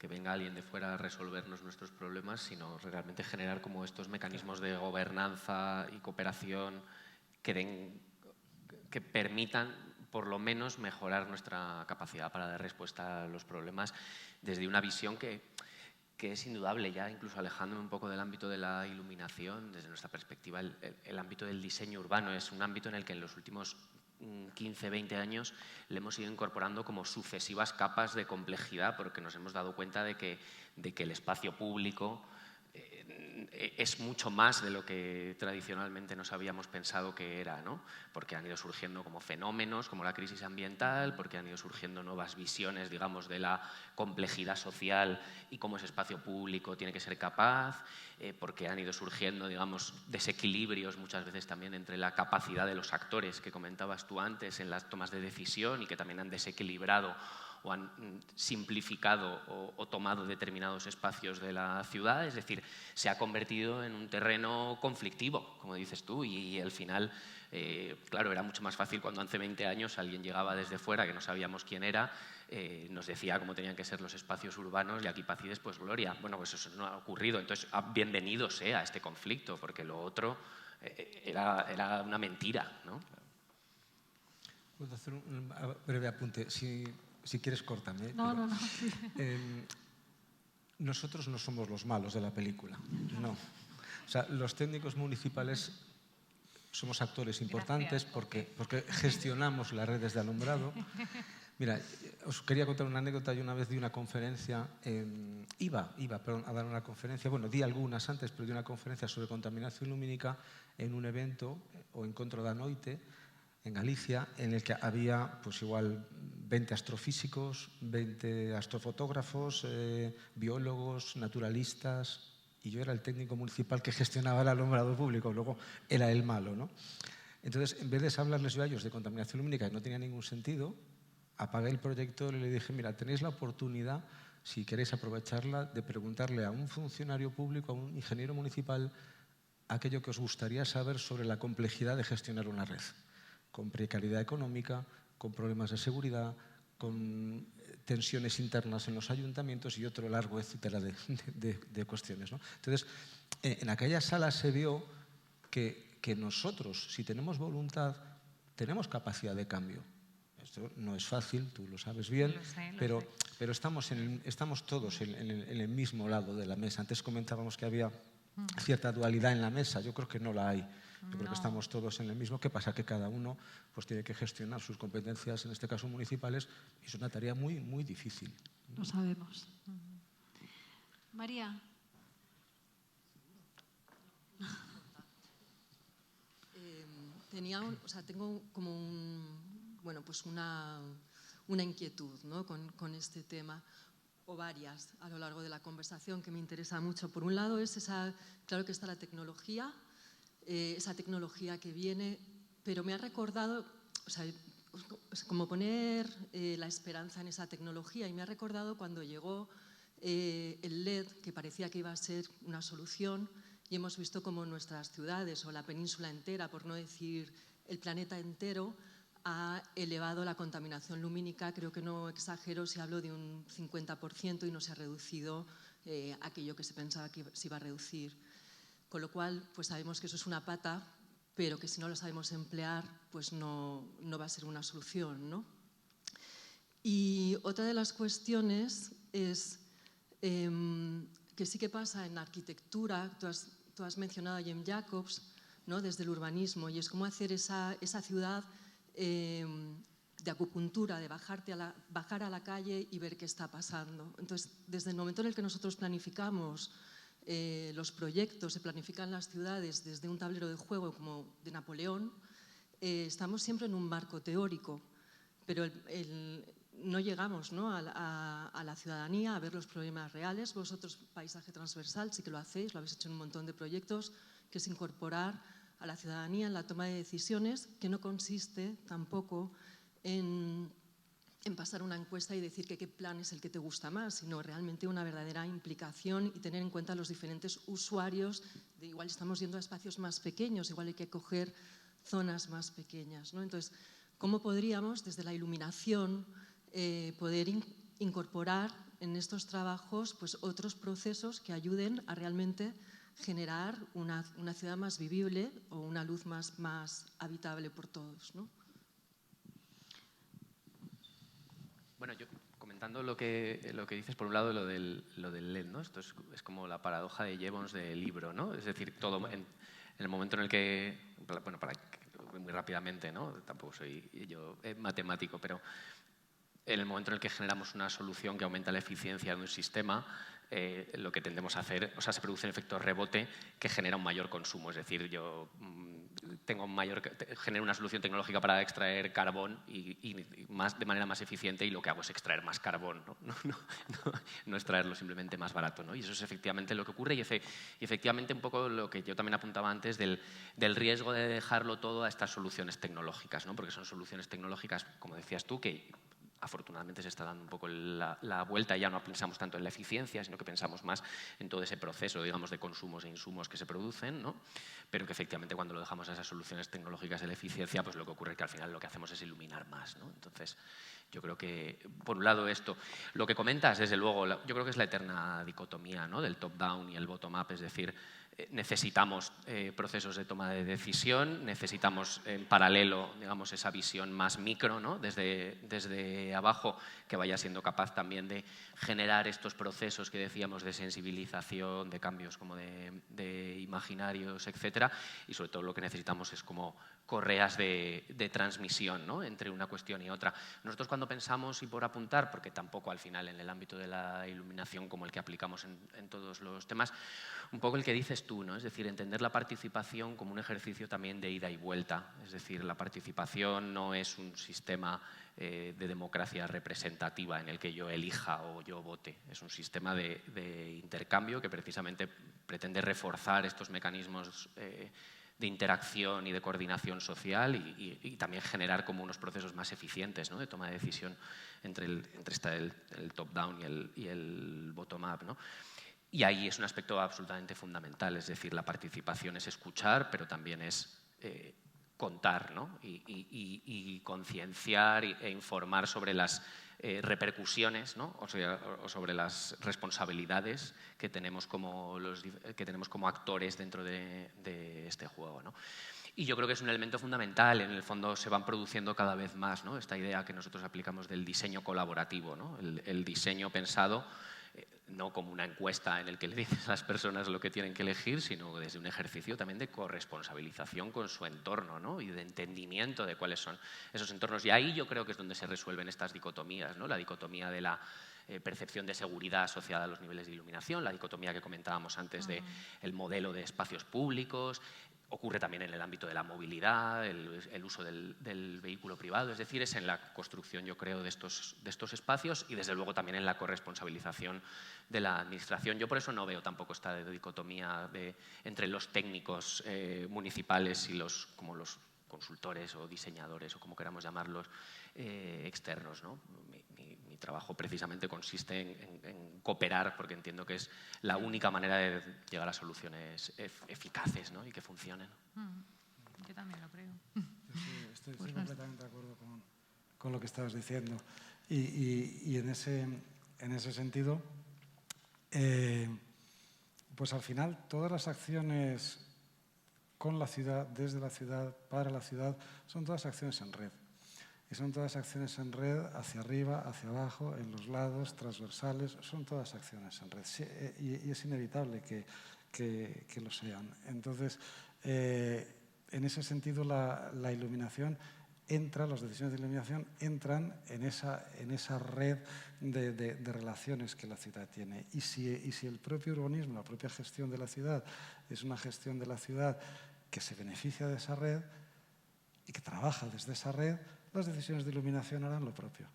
venga alguien de fuera a resolvernos nuestros problemas, sino realmente generar como estos mecanismos de gobernanza y cooperación que permitan por lo menos mejorar nuestra capacidad para dar respuesta a los problemas desde una visión que es indudable, ya incluso alejándome un poco del ámbito de la iluminación, desde nuestra perspectiva el ámbito del diseño urbano es un ámbito en el que en los últimos 15, 20 años le hemos ido incorporando como sucesivas capas de complejidad porque nos hemos dado cuenta de que el espacio público es mucho más de lo que tradicionalmente nos habíamos pensado que era, ¿no? Porque han ido surgiendo como fenómenos como la crisis ambiental, porque han ido surgiendo nuevas visiones, digamos, de la complejidad social y cómo ese espacio público tiene que ser capaz, porque han ido surgiendo, digamos, desequilibrios muchas veces también entre la capacidad de los actores que comentabas tú antes en las tomas de decisión y que también han desequilibrado o han simplificado o tomado determinados espacios de la ciudad, es decir, se ha convertido en un terreno conflictivo, como dices tú, y al final, claro, era mucho más fácil cuando hace 20 años alguien llegaba desde fuera, que no sabíamos quién era, nos decía cómo tenían que ser los espacios urbanos y aquí Pacides, pues gloria. Bueno, pues eso no ha ocurrido, entonces bienvenido sea este conflicto, porque lo otro era una mentira, ¿no? Puedo hacer un breve apunte. Si quieres, córtame. No, pero, no, no. Nosotros no somos los malos de la película, no. O sea, los técnicos municipales somos actores importantes porque gestionamos las redes de alumbrado. Mira, os quería contar una anécdota. Yo una vez di una conferencia, iba a dar una conferencia, bueno, di algunas antes, pero di una conferencia sobre contaminación lumínica en un evento o Encontro da Noite, en Galicia, en el que había pues igual 20 astrofísicos, 20 astrofotógrafos, biólogos, naturalistas, y yo era el técnico municipal que gestionaba el alumbrado público, luego era el malo, ¿no? Entonces, en vez de hablarles yo a ellos de contaminación lumínica, que no tenía ningún sentido, apagué el proyector y le dije, mira, tenéis la oportunidad, si queréis aprovecharla, de preguntarle a un funcionario público, a un ingeniero municipal, aquello que os gustaría saber sobre la complejidad de gestionar una red, con precariedad económica, con problemas de seguridad, con tensiones internas en los ayuntamientos y otro largo etcétera de cuestiones, ¿no? Entonces, en aquella sala se vio que nosotros, si tenemos voluntad, tenemos capacidad de cambio. Esto no es fácil, tú lo sabes bien, pero estamos todos en el mismo lado de la mesa. Antes comentábamos que había cierta dualidad en la mesa. Yo creo que no la hay. Yo creo que estamos todos en el mismo. ¿Qué pasa? Que cada uno pues, tiene que gestionar sus competencias, en este caso municipales, y es una tarea muy, muy difícil. Lo sabemos. María. Tengo como una inquietud, ¿no? con este tema, o varias a lo largo de la conversación que me interesa mucho. Por un lado es claro que está la tecnología, esa tecnología que viene, pero me ha recordado, es como poner la esperanza en esa tecnología, y me ha recordado cuando llegó el LED, que parecía que iba a ser una solución, y hemos visto como nuestras ciudades o la península entera, por no decir el planeta entero, ha elevado la contaminación lumínica. Creo que no exagero si hablo de un 50% y no se ha reducido aquello que se pensaba que se iba a reducir. Con lo cual, pues sabemos que eso es una pata, pero que si no lo sabemos emplear, pues no va a ser una solución, ¿no? Y otra de las cuestiones es que sí que pasa en la arquitectura. Tú has mencionado a James Jacobs, ¿no? Desde el urbanismo, y es cómo hacer esa ciudad de acupuntura, de bajar a la calle y ver qué está pasando. Entonces, desde el momento en el que nosotros planificamos los proyectos, se planifican las ciudades desde un tablero de juego como de Napoleón, estamos siempre en un marco teórico, pero no llegamos, ¿no? a la ciudadanía a ver los problemas reales. Vosotros, Paisaje Transversal, sí que lo hacéis, lo habéis hecho en un montón de proyectos, que es incorporar a la ciudadanía en la toma de decisiones, que no consiste tampoco en pasar una encuesta y decir que qué plan es el que te gusta más, sino realmente una verdadera implicación y tener en cuenta los diferentes usuarios. Igual estamos yendo a espacios más pequeños, igual hay que coger zonas más pequeñas, ¿no? Entonces, ¿cómo podríamos, desde la iluminación, poder incorporar en estos trabajos pues, otros procesos que ayuden a realmente generar una ciudad más vivible o una luz más habitable por todos, ¿no? Bueno, yo comentando lo que dices, por un lado lo del LED, ¿no? Esto es como la paradoja de Jevons del libro, ¿no? Es decir, todo en el momento en el que, bueno, muy rápidamente, ¿no? Tampoco soy yo matemático, pero en el momento en el que generamos una solución que aumenta la eficiencia de un sistema, lo que tendemos a hacer, se produce un efecto rebote que genera un mayor consumo. Es decir, yo genero una solución tecnológica para extraer carbón de manera más eficiente, y lo que hago es extraer más carbón, no extraerlo simplemente más barato, ¿no? Y eso es efectivamente lo que ocurre, y efectivamente un poco lo que yo también apuntaba antes del riesgo de dejarlo todo a estas soluciones tecnológicas, ¿no? Porque son soluciones tecnológicas, como decías tú, que afortunadamente se está dando un poco la vuelta, y ya no pensamos tanto en la eficiencia, sino que pensamos más en todo ese proceso, digamos, de consumos e insumos que se producen, ¿no? Pero que efectivamente cuando lo dejamos a esas soluciones tecnológicas de la eficiencia, pues lo que ocurre es que al final lo que hacemos es iluminar más, ¿no? Entonces, yo creo que, por un lado, esto. Lo que comentas, desde luego, yo creo que es la eterna dicotomía, ¿no? Del top-down y el bottom-up, es decir, necesitamos procesos de toma de decisión, necesitamos en paralelo, digamos, esa visión más micro, ¿no? desde abajo, que vaya siendo capaz también de generar estos procesos que decíamos de sensibilización, de cambios como de imaginarios, etcétera, y sobre todo lo que necesitamos es como correas de transmisión, ¿no? entre una cuestión y otra. Nosotros cuando pensamos, y por apuntar, porque tampoco al final en el ámbito de la iluminación como el que aplicamos en todos los temas, un poco el que dices tú, ¿no? Es decir, entender la participación como un ejercicio también de ida y vuelta. Es decir, la participación no es un sistema de democracia representativa en el que yo elija o yo vote. Es un sistema de intercambio que precisamente pretende reforzar estos mecanismos de interacción y de coordinación social y también generar como unos procesos más eficientes, ¿no? de toma de decisión entre el top-down y el bottom-up, ¿no? Y ahí es un aspecto absolutamente fundamental, es decir, la participación es escuchar, pero también es contar, ¿no? y concienciar e informar sobre las repercusiones, ¿no? o sobre las responsabilidades que tenemos como actores dentro de este juego, ¿no? Y yo creo que es un elemento fundamental, en el fondo se van produciendo cada vez más, ¿no? Esta idea que nosotros aplicamos del diseño colaborativo, ¿no? El diseño pensado no como una encuesta en el que le dices a las personas lo que tienen que elegir, sino desde un ejercicio también de corresponsabilización con su entorno, ¿no? y de entendimiento de cuáles son esos entornos. Y ahí yo creo que es donde se resuelven estas dicotomías, ¿no? La dicotomía de la percepción de seguridad asociada a los niveles de iluminación, la dicotomía que comentábamos antes del modelo de espacios públicos. Ocurre también en el ámbito de la movilidad, el uso del vehículo privado, es decir, es en la construcción, yo creo, de estos espacios y desde luego también en la corresponsabilización de la administración. Yo por eso no veo tampoco esta dicotomía entre los técnicos municipales y los consultores o diseñadores o como queramos llamarlos externos, ¿no? Mi trabajo precisamente consiste en cooperar porque entiendo que es la única manera de llegar a soluciones eficaces, ¿no? y que funcionen. Yo también lo creo. Estoy completamente de acuerdo con lo que estabas diciendo. Y en ese sentido, pues al final todas las acciones con la ciudad, desde la ciudad, para la ciudad, son todas acciones en red. Y son todas acciones en red, hacia arriba, hacia abajo, en los lados, transversales, son todas acciones en red. Sí, y es inevitable que lo sean. Entonces, en ese sentido, la iluminación entra, las decisiones de iluminación entran en esa red de relaciones que la ciudad tiene. Y si el propio urbanismo, la propia gestión de la ciudad, es una gestión de la ciudad que se beneficia de esa red y que trabaja desde esa red, las decisiones de iluminación harán lo propio.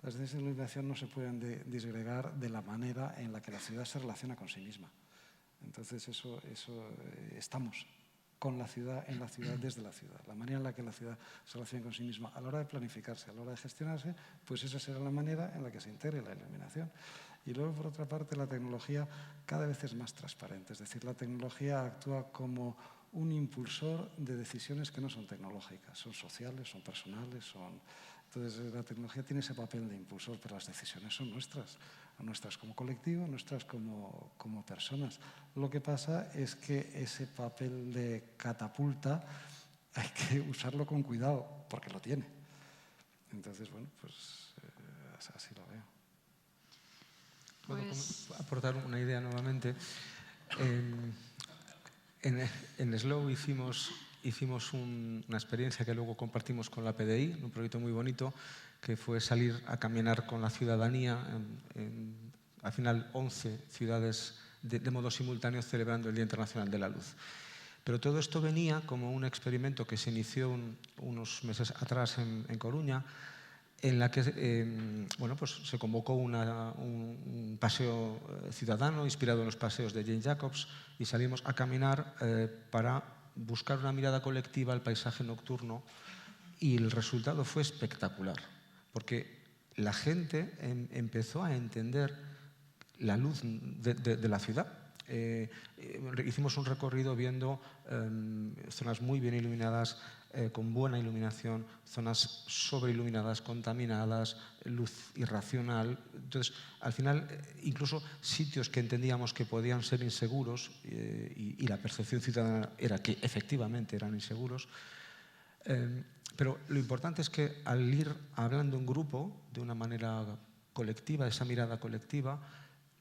Las decisiones de iluminación no se pueden disgregar de la manera en la que la ciudad se relaciona con sí misma. Entonces, eso estamos con la ciudad, en la ciudad, desde la ciudad. La manera en la que la ciudad se relaciona con sí misma a la hora de planificarse, a la hora de gestionarse, pues esa será la manera en la que se integre la iluminación. Y luego, por otra parte, la tecnología cada vez es más transparente. Es decir, la tecnología actúa como un impulsor de decisiones que no son tecnológicas, son sociales, son personales, Entonces, la tecnología tiene ese papel de impulsor, pero las decisiones son nuestras como colectivo, nuestras como personas. Lo que pasa es que ese papel de catapulta hay que usarlo con cuidado, porque lo tiene. Entonces, bueno, pues así lo veo. ¿Puedo aportar una idea nuevamente? En Slow hicimos una experiencia que luego compartimos con la PDI, un proyecto muy bonito, que fue salir a caminar con la ciudadanía al final 11 ciudades de modo simultáneo celebrando el Día Internacional de la Luz. Pero todo esto venía como un experimento que se inició unos meses atrás en Coruña, en la que pues se convocó un paseo ciudadano inspirado en los paseos de Jane Jacobs y salimos a caminar para buscar una mirada colectiva al paisaje nocturno y el resultado fue espectacular, porque la gente empezó a entender la luz de la ciudad. Hicimos un recorrido viendo zonas muy bien iluminadas, con buena iluminación, zonas sobreiluminadas, contaminadas, luz irracional. Entonces, al final, incluso sitios que entendíamos que podían ser inseguros y la percepción ciudadana era que efectivamente eran inseguros. Pero lo importante es que al ir hablando en grupo, de una manera colectiva, esa mirada colectiva,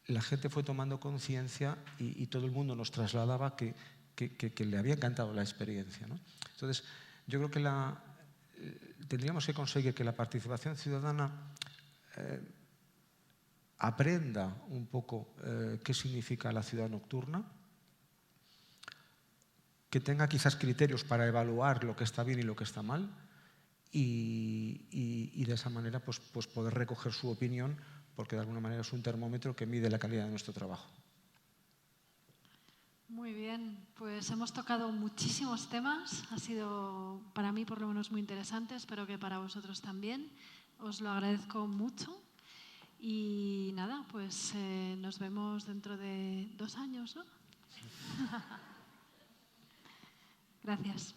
la gente fue tomando conciencia y todo el mundo nos trasladaba que le había encantado la experiencia, ¿no? Entonces, yo creo que tendríamos que conseguir que la participación ciudadana aprenda un poco qué significa la ciudad nocturna, que tenga quizás criterios para evaluar lo que está bien y lo que está mal y de esa manera pues poder recoger su opinión, porque de alguna manera es un termómetro que mide la calidad de nuestro trabajo. Muy bien, pues hemos tocado muchísimos temas, ha sido para mí por lo menos muy interesante, espero que para vosotros también, os lo agradezco mucho y nada, pues nos vemos dentro de 2 años, ¿no? Gracias.